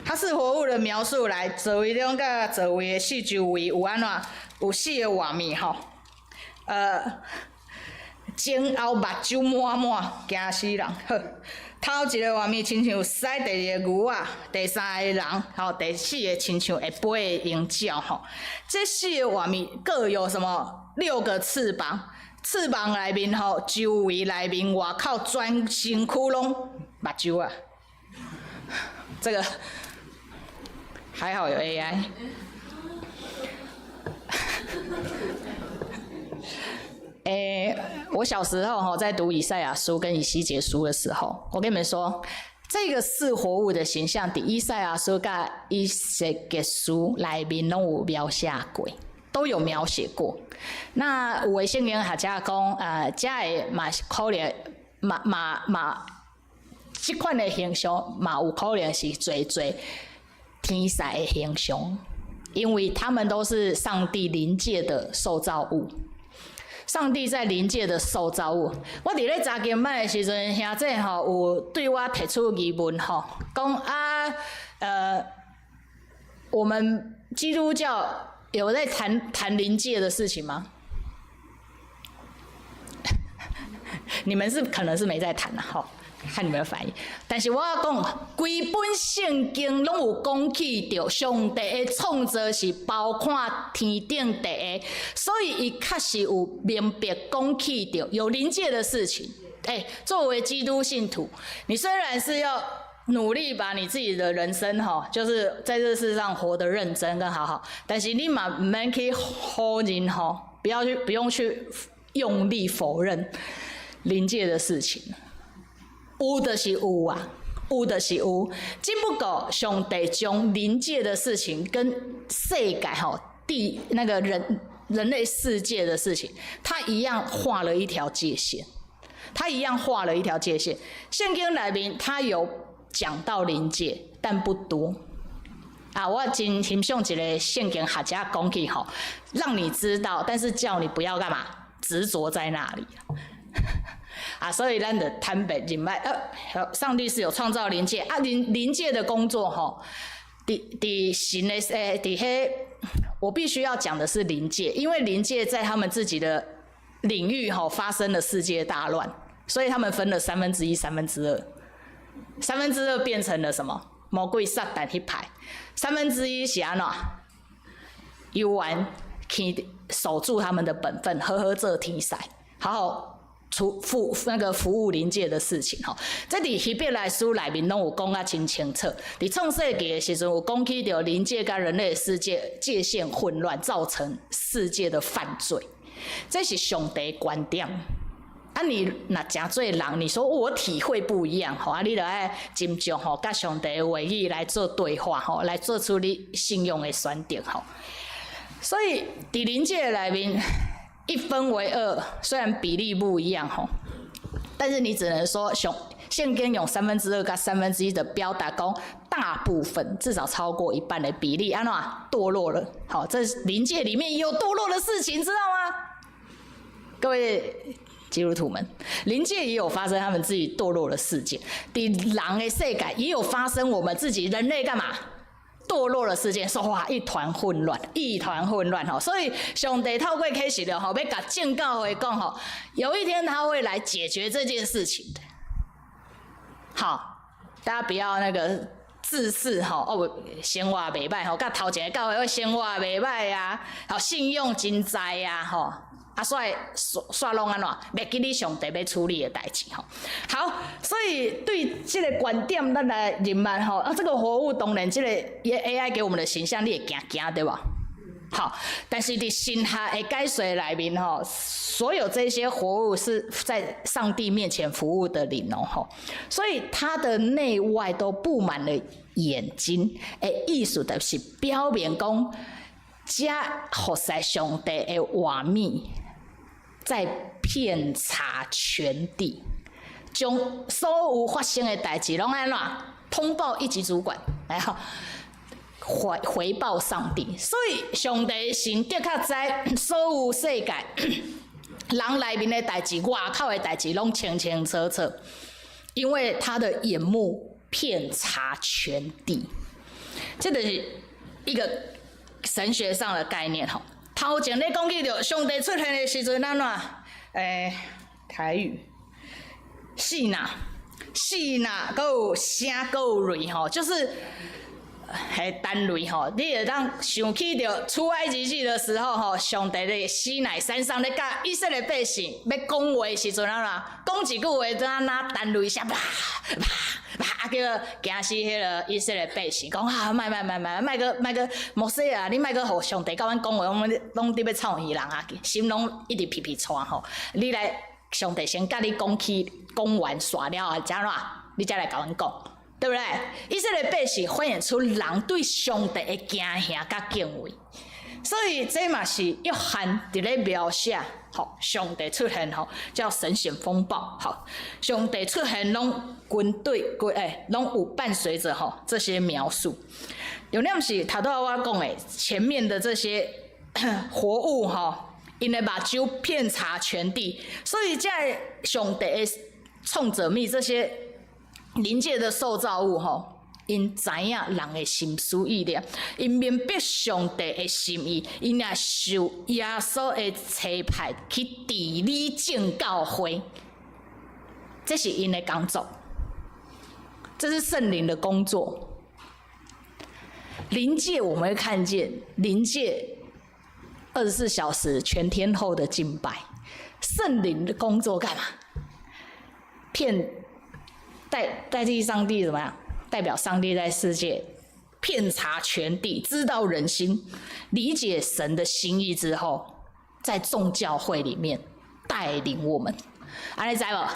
Speaker 2: 他四活物的描述来，座位中甲座位的四周围有安怎？有4个画面吼，前后目睭满满，惊死人。头一个画面亲像驶第二个牛仔，第三个人，吼，第四个亲像会飞的鹰鸟吼。这4个画面各有什么6个翅膀？翅膀内面吼，周围内面外口全身窟窿目睭啊！这个还好有 AI。我小时候在读以赛亚书跟以西结书的时候，我跟你们说，这个四活物的形象，伫以赛亚书跟以西结书内面都有描写过，都有描写过。那有的圣经学者讲，这个嘛是可能，这款的形象嘛有可能是做天使的形象，因为他们都是上帝灵界的受造物。上帝在灵界的受造物，我伫咧查经版的时阵，兄弟吼有对我提出疑问吼，讲我们基督教有在谈灵界的事情吗？你们可能是没在谈啦，吼，看你们的反应。但是我要讲，规本圣经拢有讲起着上帝的创造是包括天顶地下，所以伊确实有明白讲起着有灵界的事情。作为基督信徒，你虽然是要努力把你自己的人生就是在这世上活得认真跟好好，但是你嘛唔免去否认不用去用力否认灵界的事情。有就是有啊，有就是有，只不过上帝将灵界的事情跟世界那个人类世界的事情，他一样画了一条界限。圣经里面他有讲到灵界，但不多。我真欣赏一个圣经学者讲起让你知道，但是叫你不要干嘛执着在那里。所以咱就坦白认为，上帝是有创造灵界灵界的工作伫神的我必须要讲的是灵界，因为灵界在他们自己的领域发生了世界大乱，所以他们分了1/3、2/3变成了什么？魔鬼撒旦那派，1/3是安怎？游玩去守住他们的本分，好做天使，好好服务灵界的事情这伫希伯来书里面拢有讲啊真清楚。伫创世纪的时阵有讲起着灵界跟人类的世界界限混乱，造成世界的犯罪，这是上帝的观点。你若真做人，你说我体会不一样你就要斟酌甲上帝的话语来做对话来做出你信用的选择所以伫灵界里面1分为2，虽然比例不一样但是你只能说圣经用2/3跟1/3的表达讲，大部分至少超过一半的比例安怎堕落了。这灵界里面也有堕落的事情，知道吗？各位基督徒们，灵界也有发生他们自己堕落的事件，伫人的世界也有发生我们自己人类干嘛堕落的事件，说哇一团混乱。所以上帝透过启示录要甲正教会讲有一天他会来解决这件事情的。大家不要那个自恃生活袂歹甲头前的教会生活袂歹啊，信用真在啊煞拢安怎袂记你上帝要处理的代志好，所以对这个观点，咱来认为这个活物当然这个 AI 给我们的形象，你会惊对吧？但是伫神学的解说里面所有这些活物是在上帝面前服务的灵所以它的内外都布满了眼睛意思就是表明讲，这服侍上帝的画面在遍查全地，将所有发生的代志拢安怎通报一级主管，回报上帝。所以上帝神的确知所有世界人内面的代志、外口的代志拢清清楚楚，因为他的眼目遍查全地。这就是一个神学上的概念头前咧讲起着上帝出现的时阵，安怎？台语，细呐，还有声，还有蕊就是单蕊你会当想起着出埃及记的时候上帝咧西乃山上咧甲以色列百姓要讲话的时阵讲一句话，怎啊拿单蕊声叫惊死迄个以色列百姓，讲莫个摩西啊，你莫个互上帝甲阮讲话，我们拢伫要臭耳人啊，心拢一直皮喘你来上帝先甲你讲完煞了怎你才来甲阮讲。对不对？以色列百姓反映出人对上帝的敬虔甲敬畏，所以这嘛是约翰伫咧描写，上帝出现叫神显风暴，上帝出现拢军队拢有伴随着这些描述。有点是头拄仔我讲的前面的这些活物因的目睭遍查全地，所以在上帝的创造物这些灵界的受造物因知影人的心思意念，因明白上帝的心意，因也受耶稣的差派去治理正教会。这是因的工作，这是圣灵的工作。灵界我们会看见灵界24小时全天候的敬拜，圣灵的工作干嘛？代替上帝怎么样？代表上帝在世界遍察全地，知道人心，理解神的心意之后，在众教会里面带领我们。安尼知无？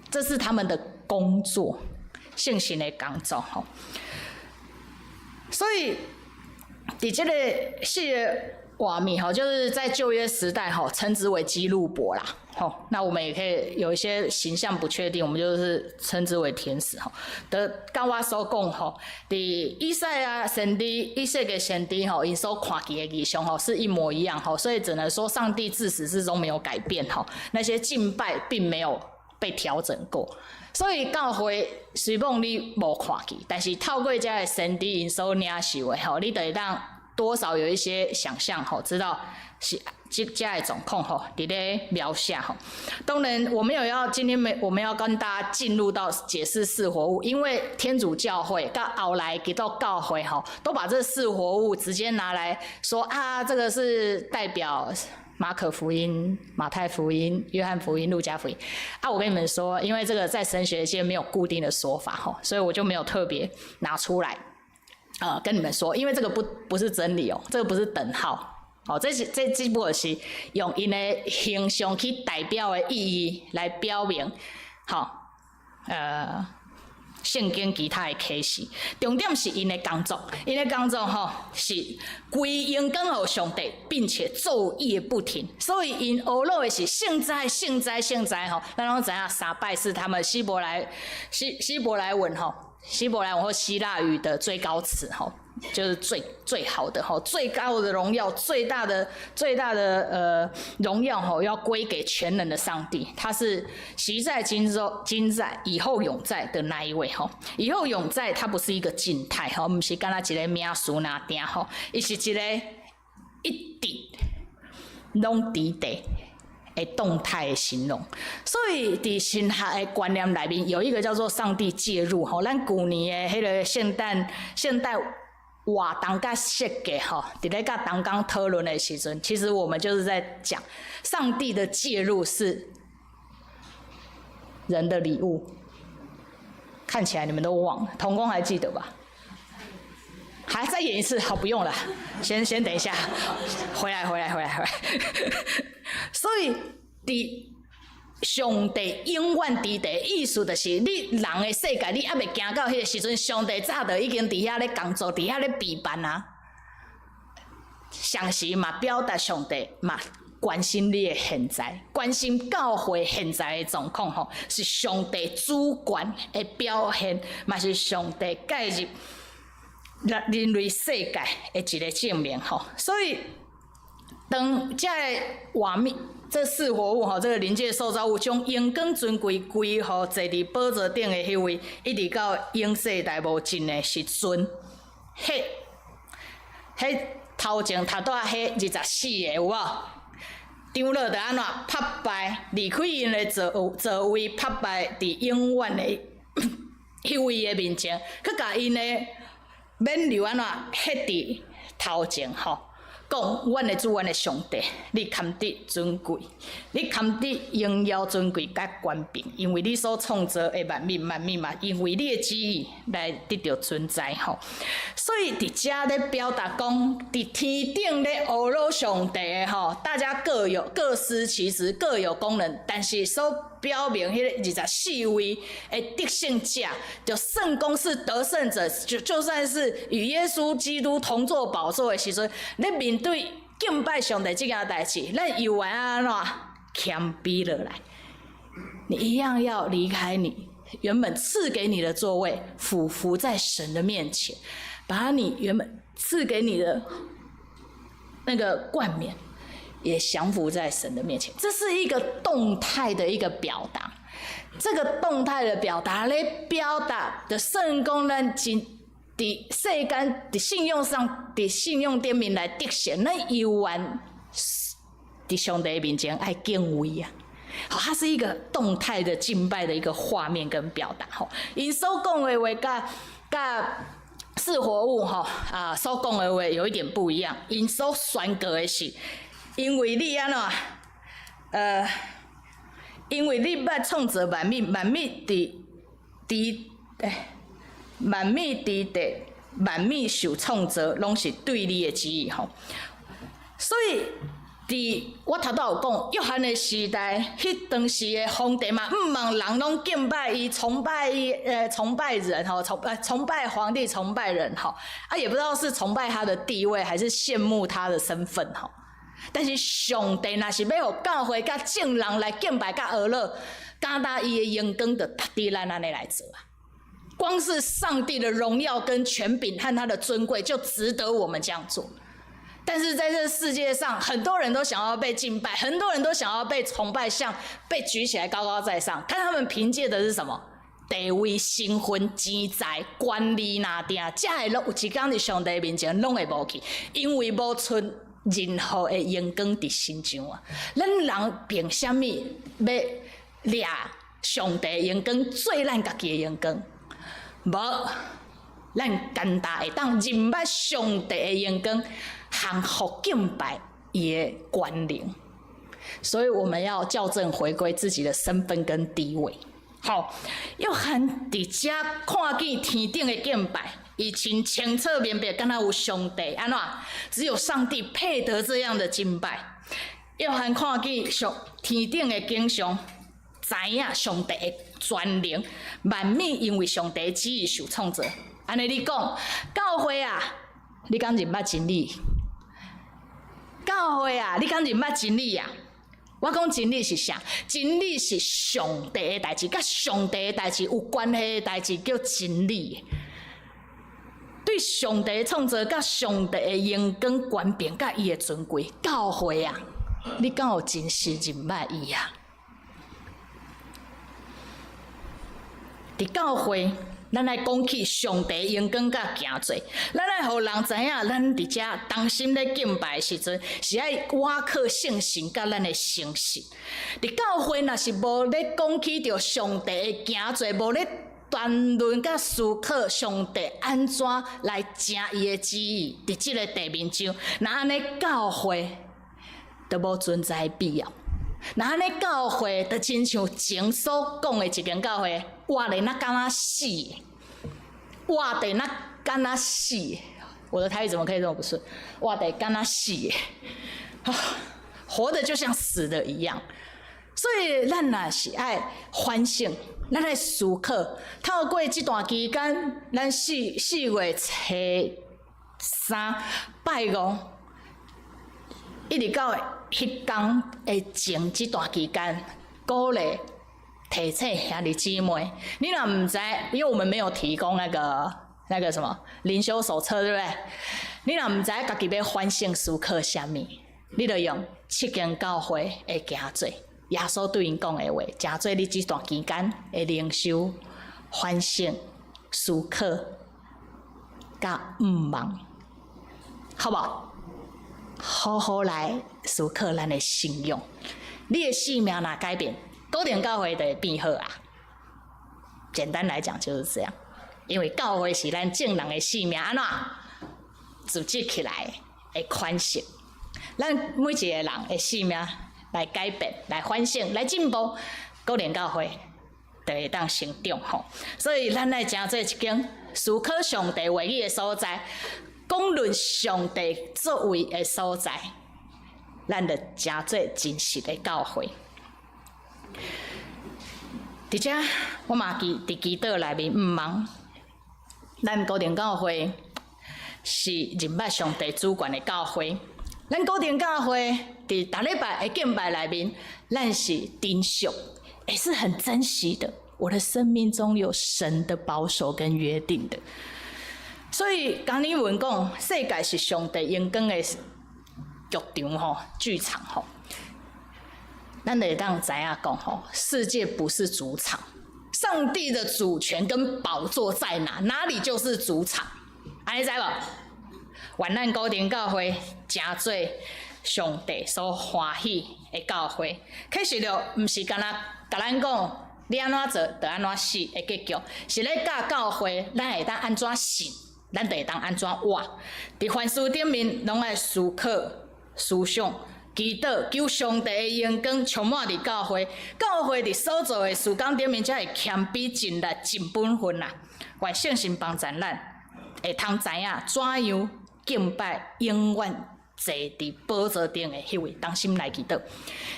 Speaker 2: 这是他们的工作，信心的工作吼。所以，伫这个系瓦米哈，就是在旧约时代哈，称之为基路伯啦。好，那我们也可以有一些形象不确定，我们就是称之为天使哈。的，刚我所讲哈，伫以赛啊先知、以色列先知哈，因所看见的异象哈是一模一样哈，所以只能说上帝自始至终没有改变哈，那些敬拜并没有被调整过。所以教会虽讲你无看见，但是透过这个先知因所领受的吼，你就会当多少有一些想象吼，知道是这的状况吼，伫咧描写吼。当然，今天我们要跟大家进入到解释四活物，因为天主教会到后来给到教会吼，都把这四活物直接拿来说啊，这个是代表马可福音、马太福音、约翰福音、路加福音啊，我跟你们说，因为这个在神学界没有固定的说法吼，所以我就没有特别拿出来跟你们说，因为这个不是真理哦，这个不是等号哦，这只不过是用因的形象去代表的意义来表明，好圣经其他的启示，重点是因的工作，因的工作吼是归荣光给上帝，并且昼夜不停。所以因学习的是现在吼，咱拢知影三拜是他们希伯来文吼，希伯来文或希腊语的最高词吼。就是最好的吼，最高的荣耀，最大的荣耀吼，要归给全能的上帝。他是昔在、今在、以后永在的那一位吼。以后永在，它不是一个静态吼，不是干那一个名词那定吼，伊是一个一直拢伫地的动态的形容。所以伫神学的观念里面，有一个叫做上帝介入吼。咱旧年的迄个圣诞活动甲设计吼，伫咧甲同工讨论的时阵，其实我们就是在讲上帝的介入是人的礼物。看起来你们都忘了，同工还记得吧？还再演一次？好，不用了，先等一下，回来。所以伫上帝永远伫地，意思就是你人的世界，你还未行到迄个时阵，上帝早就已经伫遐咧工作，伫遐咧备办啊。详细嘛表达上帝嘛关心你的现在，关心教会现在的状况吼，是上帝主权的表现，嘛是上帝介入人类世界的一个证明吼。所以当这画面。这四活物吼，这个灵界受造物，将荣光尊贵归乎坐伫宝座顶的迄位，一直到永世代无尽的时阵，迄头前头带迄24个有无？长老就安怎拍败离开因的座位，拍败伫永远的迄位的面前，佮甲因的冕旒安怎迄伫头前吼。讲，阮的主，阮的上帝，你堪得尊贵，你堪得荣耀尊贵甲权柄，因为你所创造的万物嘛，因为你的旨意来得到存在吼。所以伫遮咧表达讲，伫天顶咧学罗上帝的吼，大家各司其职，各有功能，但是所表明迄个24位的得胜者，就圣公是得胜者，就算是与耶稣基督同坐宝座的时阵，咧面对敬拜上帝这件代志，咱又要安怎谦卑落来？你一样要离开你原本赐给你的座位，俯伏在神的面前，把你原本赐给你的那个冠冕。也降服在神的面前，这是一个动态的一个表达。这个动态的表达咧，表达的圣公咱伫世间伫信用上，伫信用顶面来得胜，咱犹原伫上帝面前爱敬畏啊！好，它是一个动态的敬拜的一个画面跟表达。吼，因所讲的话甲四活物所讲的话有一点不一样。因所宣告的是，因为你安怎因为你捌创造万物，万物万物受创造，拢是对你的旨意吼。所以，我头拄有讲，约翰的时代，迄当时的皇帝嘛，毋望人拢敬拜伊、崇拜伊，崇拜人吼，崇拜皇帝、崇拜人吼，也不知道是崇拜他的地位，还是羡慕他的身份吼。但是上帝若是要互教会甲正人来敬拜甲学乐，敢若伊的眼光就值得咱安尼来做啊！光是上帝的荣耀跟权柄和他的尊贵，就值得我们这样做。但是在这个世界上，很多人都想要被敬拜，很多人都想要被崇拜，像被举起来高高在上。看他们凭借的是什么？地位、身份、钱财、权力、拿定，这会有一天伫上帝面前拢会无去，因为无出任何的阳光伫心上啊！咱人凭什么要掠上帝的阳光，做咱家己的阳光？无，咱简单会当认捌上帝的阳光，降服敬拜伊的权能。所以我们要校正回归自己的身份跟地位。好，约翰伫遮看见天顶的敬拜。伊清澈明白，敢若有上帝安怎？只有上帝配得这样的敬拜。约翰看见天顶的景象，知影上帝的全能，万物因为上帝的旨意受创造。安尼你讲，教会啊，你敢认捌真理？教会啊，你敢认捌真理啊？我讲真理是啥？真理是上帝的代志，甲上帝的代志有关系的代志叫真理。对上帝的创造、甲上帝的荣光、权柄、甲伊的尊贵，教会啊，你敢有真实认捌伊啊？伫教会，咱来讲起上帝荣光甲行做，咱来互人知影，咱伫遮当心咧敬拜的时阵，是爱瓦靠圣神甲咱的诚实。伫教会若是无咧讲起着上帝的行做，无咧谈论甲思考上帝安怎来行伊的旨意，伫即个地面上，那安尼教会就无存在必要。那安尼教会就亲像前所讲的一间教会，活得那敢若死，活得那敢若死。我的台语怎么可以这么不顺？活得敢若死，活的就像死的一样。所以咱若是爱反省。咱来思考，透过这段期间，咱4月初3拜五，一直到迄天的前这段期间，鼓励提醒兄弟姊妹，你若唔知，因为我们没有提供那个什么灵修手册，对不对？你若唔知家己要反省思考啥物，你就用7间教会的行做。耶稣对因讲的话，诚做你这段期间的灵修、反省、思考，甲毋忘，好不好？好好来思考咱的信仰。你的性命若改变，高点教会就会变好啊。简单来讲就是这样，因为教会是咱正人的性命安怎组织起来的款式，咱每一个人的性命。来改变，来反省，来进步，高点教会就会当成长吼。所以咱来诚做一间思考上帝话语的所在，讲论上帝作为的所在，咱就诚做真实的教会。伫遮我嘛伫祈祷内面毋忘，咱高点教会是认捌上帝主权的教会。咱高点教会伫逐礼拜的敬拜内面，咱是珍惜，也是很珍惜的。我的生命中有神的保守跟约定的。所以刚你文讲，世界是上帝荣光的剧场吼，剧场吼。咱得当知影讲吼，世界不是主场，上帝的主权跟宝座在哪，哪里就是主场。安尼知无？愿咱高点教会诚做上帝所欢喜的教会。确实着，毋是干那甲咱讲。你安怎做，就安怎死的结局，是咧教教会，咱会当安怎信，咱就会当安怎活。伫凡事顶面，拢爱思考、思想、祈祷，求上帝的荣光充满伫教会。教会伫所做的事工顶面，才会谦卑、尽力、尽本分啦。愿圣神帮助咱，会通知影怎样敬拜，永远坐伫宝座顶的迄位，当心来祈祷。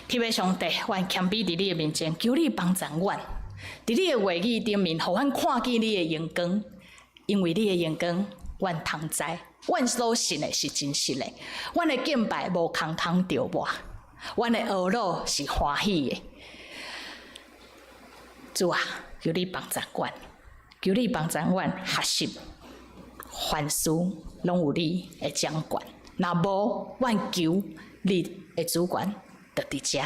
Speaker 2: 天父上帝，阮谦卑伫你的面前，求你帮助阮，伫你的话语顶面，互阮看见你的荣光，因为你的荣光，阮通知，阮所信的是真实的，阮的敬拜无空空着我，阮的恶乐是欢喜的。主啊，求你帮助阮，求你帮助阮学习，凡事拢有你的掌管。若无，阮求你的主权就伫遮，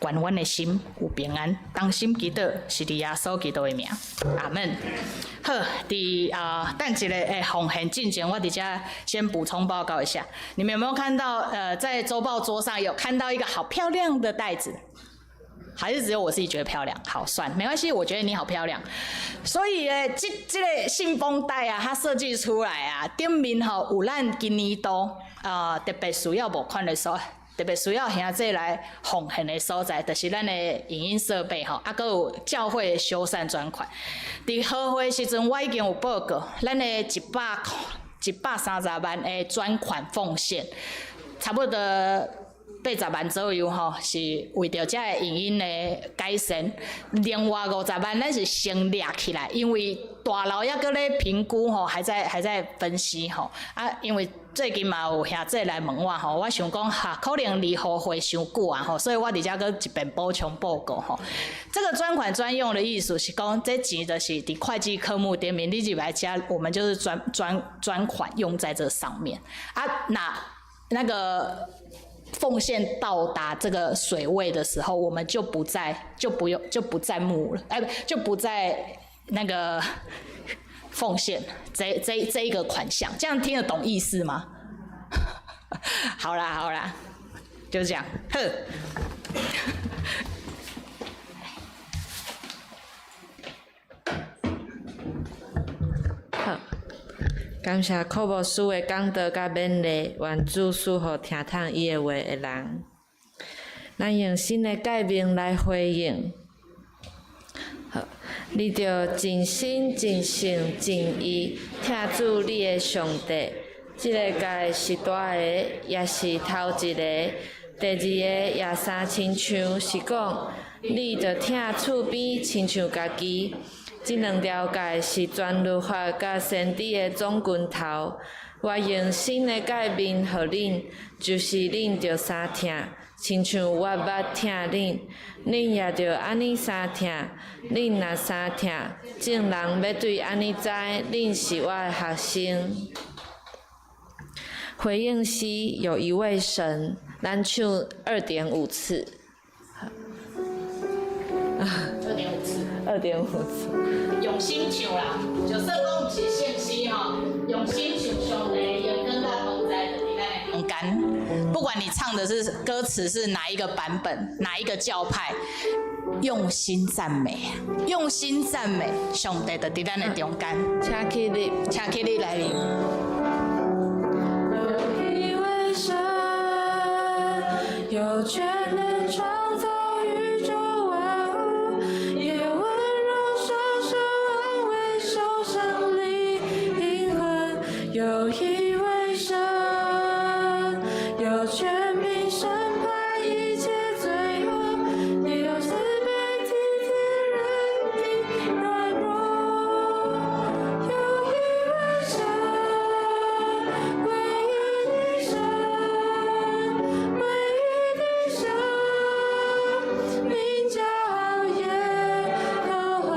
Speaker 2: 愿阮的心有平安。当心祈祷，是伫耶稣基督的名，阿门。好，伫等一个奉献进前，我伫遮先补充报告一下，你们有没有看到？在周报桌上有看到一个好漂亮的袋子。还是只有我自己觉得漂亮？好，算没关系，我觉得你好漂亮。所以这个信封袋啊，它设计出来啊，顶面吼有咱今年度特别需要募款的时候，特别需要兄弟来奉献的所在，就是咱的影音设备吼，啊，还有教会的修缮专款。伫好会时阵，我已经有报告，咱的130万的专款奉献，差不多80万左右吼，是为着这个影音的改善。另外50万，咱是先列起来，因为大楼还搁咧评估吼，还在分析吼。啊，因为最近嘛有兄弟来问我吼，我想讲哈，可能离后会伤久啊吼，所以我伫遮搁一遍补充报告吼。这个专款专用的意思是讲，这钱就是伫会计科目点名，你入来加，我们就是专款用在这上面啊。那个。奉献到达这个水位的时候，我们就不再募了，就不再那个奉献这一个款项，这样听得懂意思吗？好啦，就这样，呵。
Speaker 1: 好。感谢寇牧师的讲道甲勉励，愿主赐予听透伊的话的人。咱用新的诫命来回应。好，你着尽心、尽性、尽意听主你的上帝。这个诫是大个，也是头一个。第二个也三亲像是讲，你着听厝边亲像家己。这两条诫是全律法甲先知的总拳头。我用新的诫命予恁，就是恁着三听，亲像我捌听恁，恁也着安尼三听。恁若三听，众人要对安尼知，恁是我的学生。回应时有一位神，咱唱2.5次。2.5次。
Speaker 2: 用心唱啦，就算讲毋是信息吼，用心唱上帝荣光甲同在的伫咱的中间。不管你唱的是歌词是哪一个版本，哪一个教派，用心赞美，用心赞美上帝的伫咱的中间。
Speaker 1: 请起立，
Speaker 2: 请起立来。
Speaker 1: 有一位神，有权能创造宇宙万物，也温柔双手安慰受伤灵魂。有一位神，有权柄审判一切罪恶，也有慈悲体贴人的软弱。有一位神，唯一的神，唯一的神，名叫耶和华，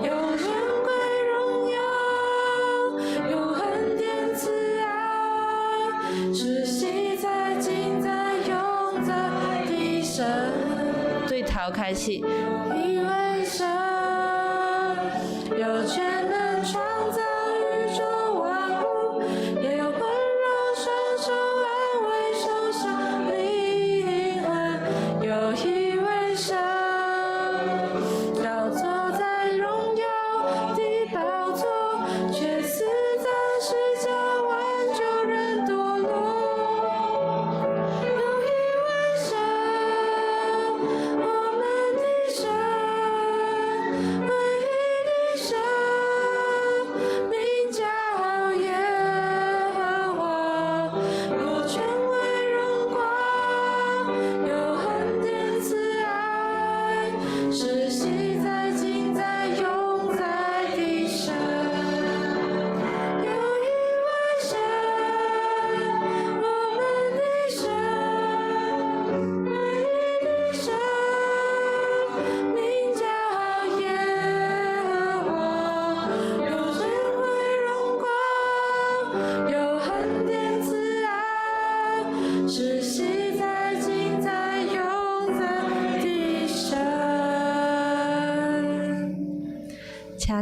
Speaker 1: 有尊贵荣耀，有恩典慈爱，是昔在今在永在的神。对头开始。一位神，有权能创造宇宙万物，也有温柔双手安慰受伤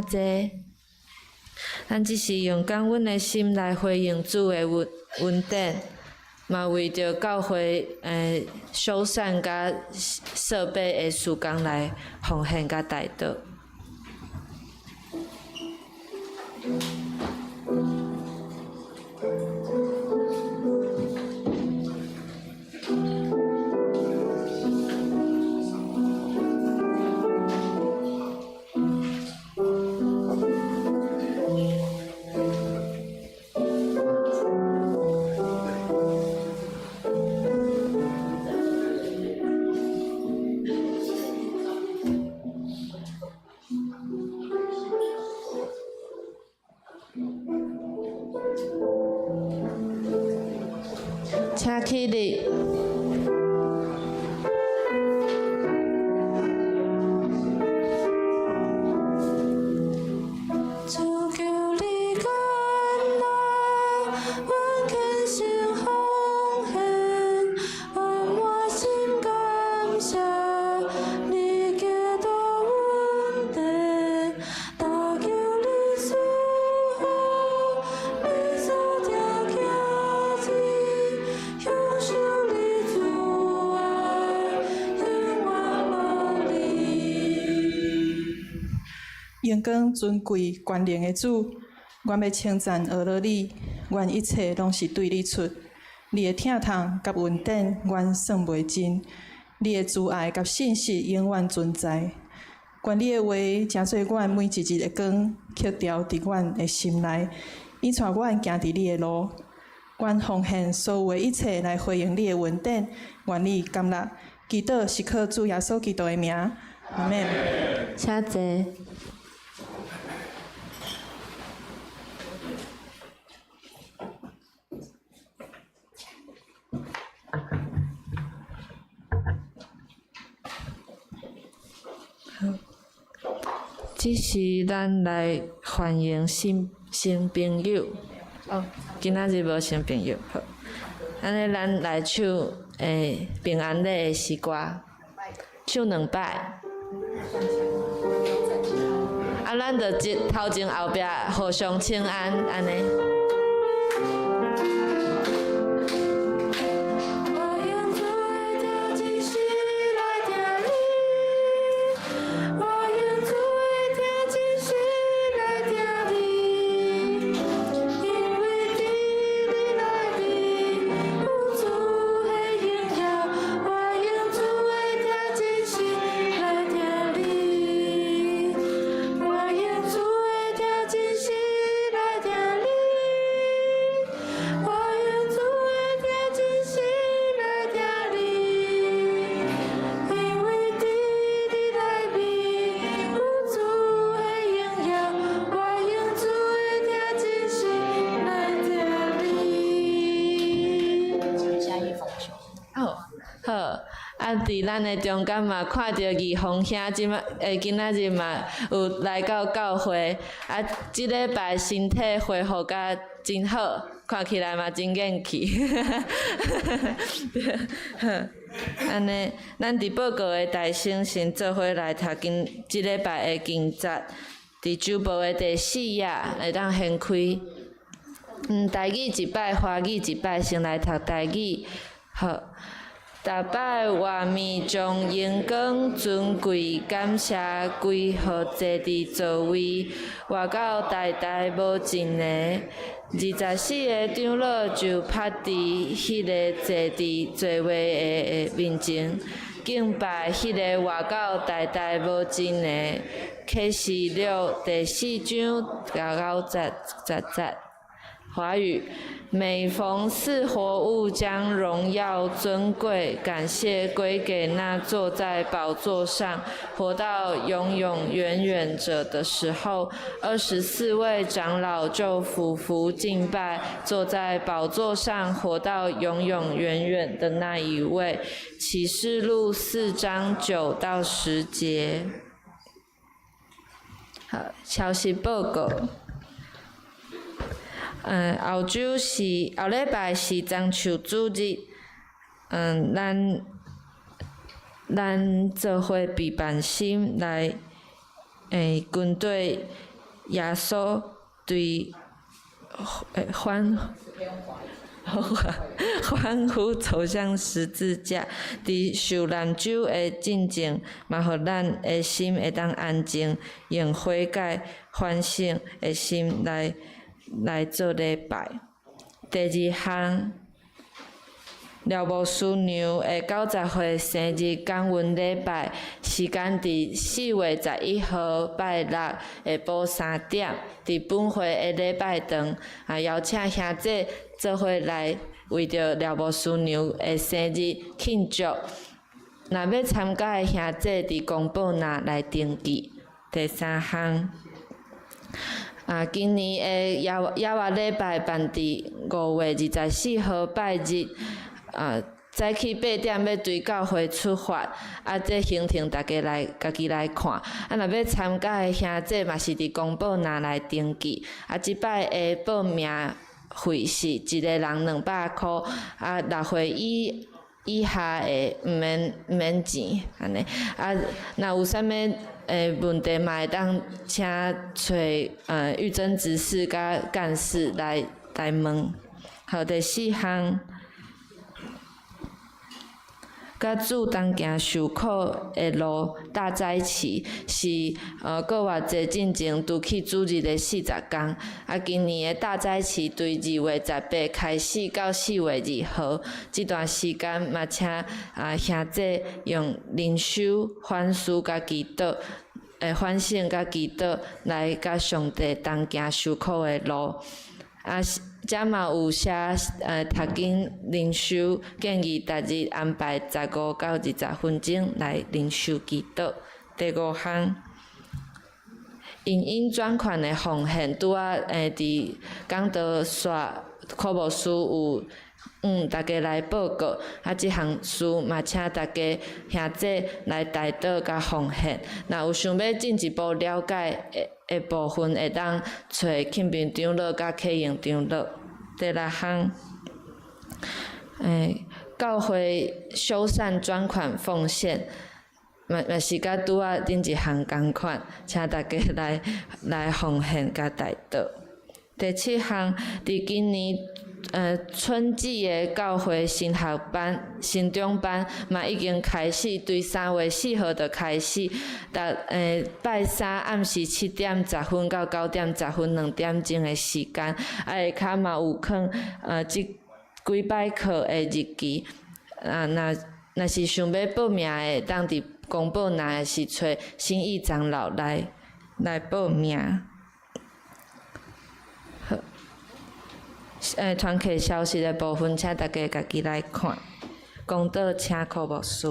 Speaker 1: 请坐。咱只是用感恩的心来回应主的恩典，嘛为着教会修缮甲设备的事工来奉献甲代祷。请起立。主求你感恩，阮虔诚奉献，阮满心感谢你给我恩典，但求你赐福，你所定行志。享受你主爱，永远无离。
Speaker 3: 永光尊贵权能的主，阮要称赞阿罗你，阮一切拢是对你出。你的疼痛甲恩典，阮算袂尽；你的慈爱甲信实，永远存在。愿你的话成做阮每一日的光，刻条伫阮的心内，引带阮行伫你的路。阮奉献所有的一切来回应你的恩典，愿你甘纳。祈祷是靠主耶稣基督的名，阿门。
Speaker 1: 请坐。这是咱来欢迎新朋友。哦，今仔日无新朋友，好。安尼咱来唱平安礼的诗歌，唱2摆。啊，咱就头前后壁互相请安，安尼。伫咱的中间嘛，看到义峰兄今仔日嘛有来到教会，啊，即礼拜身体恢复甲真好，看起来嘛真元气。安尼，咱伫报告的大圣先做伙来读即礼拜的经节，伫周报的第4页会当掀开。台语一摆，华语一摆，先来读台语，好。逐摆画面将阳光尊贵感谢归互坐伫座位，活到代代无尽个。24个长老就趴伫迄个坐伫座位的面前，敬拜迄个活到代代无尽个。启示录第4章9节。华语，每逢四活物将荣耀尊贵感谢归给那坐在宝座上活到永永远远者的时候，24位长老就俯伏敬拜坐在宝座上活到永永远远的那一位。启示录4章9到10节。好，消息报告。后礼拜是樟树主日，咱做伙备办心来，军队耶稣对欢呼走向十字架，伫受难主的进前，嘛，互咱的心会当安静，用悔改反省的心来做礼拜。第二项，廖牧师娘的90岁生日感恩礼拜，时间伫4月11号拜六下晡3点，伫本会的礼拜堂，邀请兄弟做伙来为着廖牧师娘的生日庆祝。若要参加的兄弟伫公报栏来登记。第三项。今年的耶华礼拜办伫5月24号拜日，早起8点要对教会出发，这行程大家家己来看。若要参加的兄弟嘛是伫公报栏来登记。即摆的报名费是一个人200块，6岁以下的毋免钱安尼。若有啥物问题嘛会当请找玉珍执事甲干事来问。好，第4项，甲主当行受苦的路大斋期是过偌济进前拄去主日的40天。今年的大斋期对2月18开始到4月2号，这段时间嘛请兄弟用灵修、反思甲祈祷。反省甲祈祷来甲上帝同行受苦的路。遮嘛有写读经灵修，建议逐日安排15到20分钟来灵修祈祷。第5项，影音转款的奉献，拄伫讲道线科牧师有大家来报告，即项事嘛请大家兄弟来代祷甲奉献。若有想要进一步了解的部分，会当找庆平长老甲启英长老。第6项，教会修缮专款奉献，嘛是甲拄顶一项共款，请大家来奉献甲代祷。第7项，伫今年春季的教会新学班、新中班嘛已经开始，对3月4号就开始。拜3暗时7点10分到9点10分2点钟的时间，下骹嘛有放即几摆课的日期。若是想要报名的，当伫公报栏是找新义长老来报名。团契消息的部分，请大家家己来看。公道请科牧师。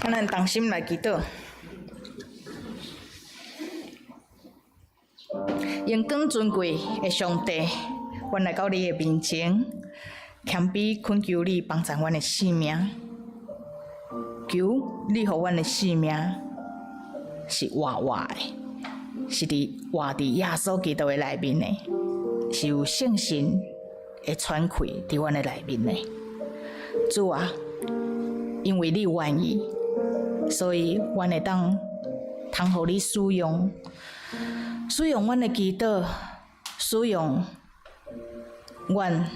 Speaker 2: 咱同心来祈祷。荣光尊贵的上帝，阮来到你的面前，谦卑恳求你帮助阮的性命，求你互阮的性命是活活的。是活伫耶稣基督的内面的，是有圣神会传开伫阮的内面的。主啊，因为你愿意，所以阮会当互你使用阮的祈祷，使用阮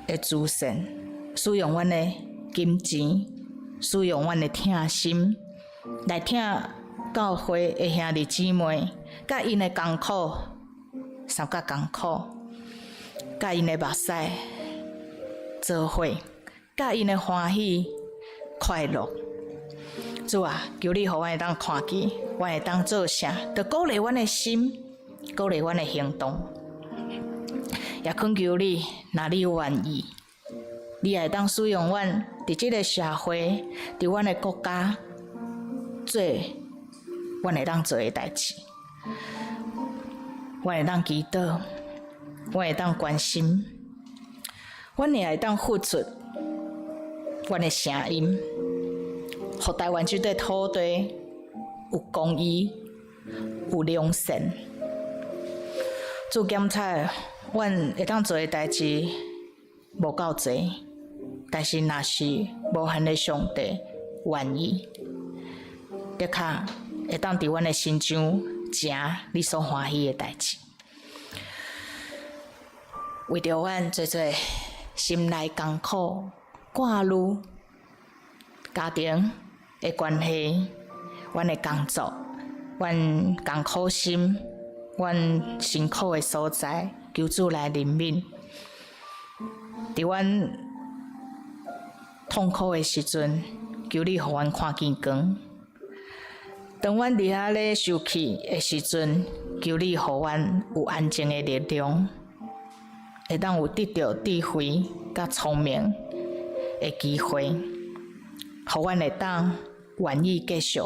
Speaker 2: 的资产，使用阮的金钱，使用阮的听心来听。教会的兄弟姊妹，甲因的艰苦，三甲艰苦，甲因的目屎做伙，甲因的欢喜快乐。主啊，求你互阮会当看见，阮会当做啥，着鼓励阮的心，鼓励阮的行动。也恳求你，若你愿意，你会当使用阮伫即个社会，伫阮的国家做。阮会当做的代志，阮会当祈祷，阮会当关心，阮也会当付出阮的声音，互台湾这块土地有公义、有良善。主检察，阮会当做的代志无够济，但是若是无限的上帝愿意。的确会当伫阮的心上成你所欢喜的代志。为着阮做心内艰苦、挂虑、家庭的关系、阮的工作、阮艰苦心、阮辛苦的所在，求主来怜悯。伫阮痛苦的时阵，求你互阮看见光；当阮伫遐咧受气的时阵，求你互阮有安静的力量，会当有得到智慧甲聪明的机会，互阮会当愿意继续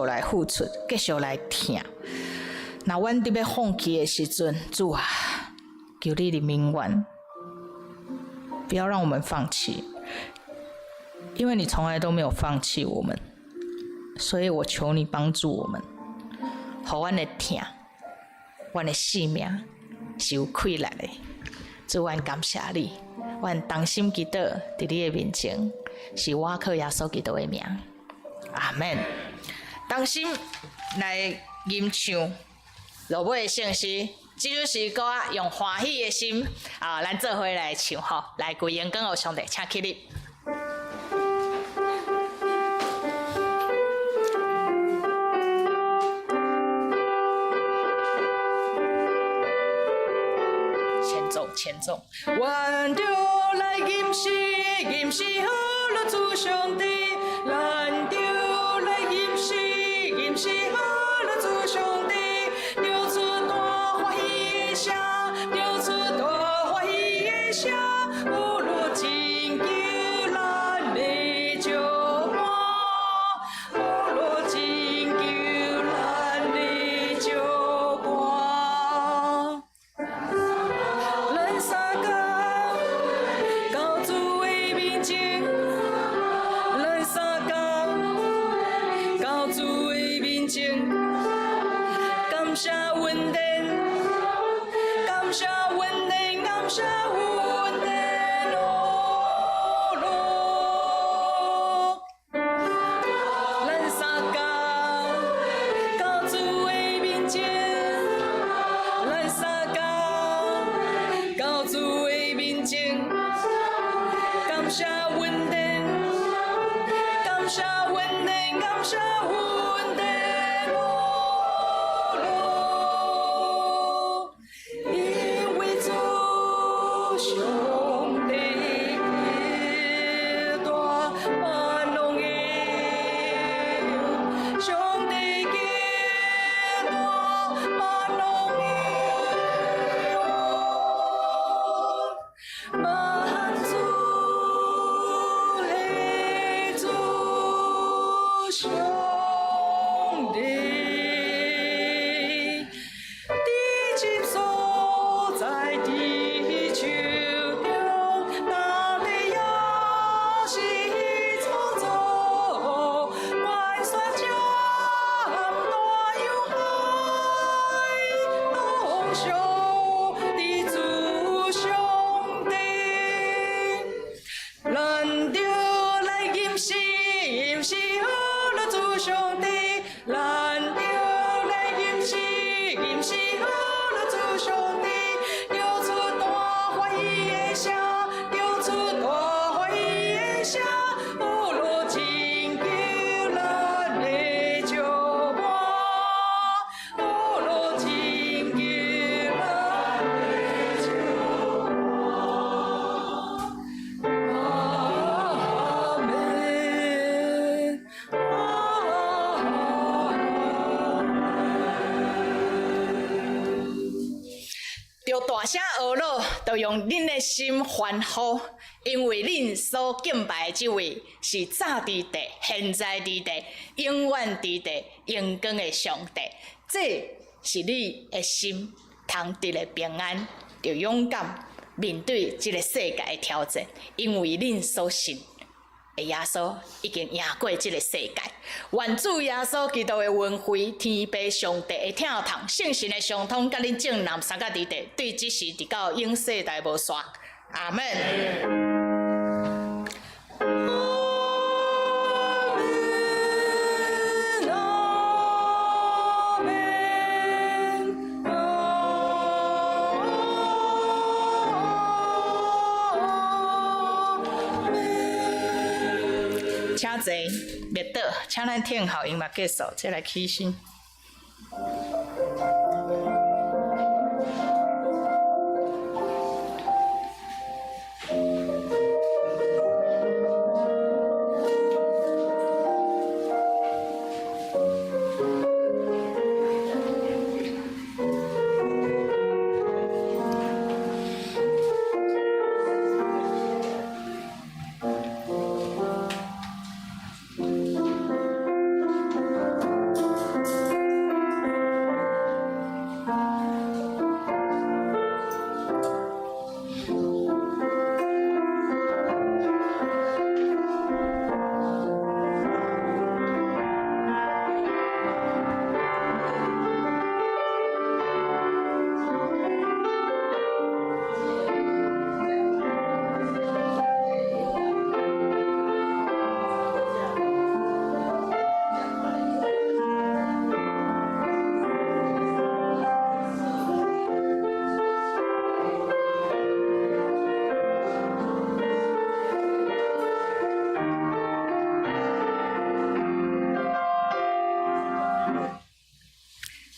Speaker 2: 来付出，继续来听。若阮伫要放弃的时阵，主啊，求你怜悯阮，不要让我们放弃，因为你从来都没有放弃我们，所以我求你帮助我们，互阮的听，阮的性命是有气力的。主，阮感谢你，阮同心祈祷伫你的面前，是我靠耶稣基督的名，阿门。同心来吟唱落尾的圣诗。这首诗歌用欢喜的心咱做伙来唱吼，来归荣光予上帝，请起立。前奏，阮着来吟诗，吟诗好了主上帝，咱着来吟诗，吟诗好了主上帝。流出大欢喜的声，流出大欢喜的声，有路拯救咱的救援，有路拯救咱的救援。咱三工到主的面前，咱三工到主的面前。感谢恩典，感谢恩典，感谢恩典哦咯。咱三工到主的面前，咱三工到主的面前。感谢恩典，感谢恩典，感谢恩典。大声学老，就用恁的心欢呼，因为恁所敬拜的这位是早伫地、现在伫地、永远伫地、永光的上帝。这是你的心通得的平安，就勇敢面对这个世界的挑战，因为恁所信的耶稣已经赢过这个世界。愿主耶稣基督的恩惠、天父上帝的疼痛、圣神的相通，甲恁正南三甲伫地，对即时直到永世代无煞。阿门。请坐，别倒，请咱听候音乐结束，再来起身。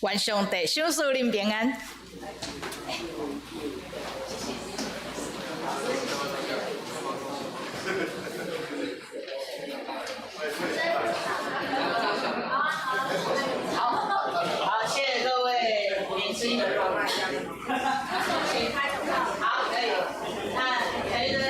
Speaker 2: 愿上帝赏赐恁平安。好，谢谢各位年轻人。好，可以。那谁的？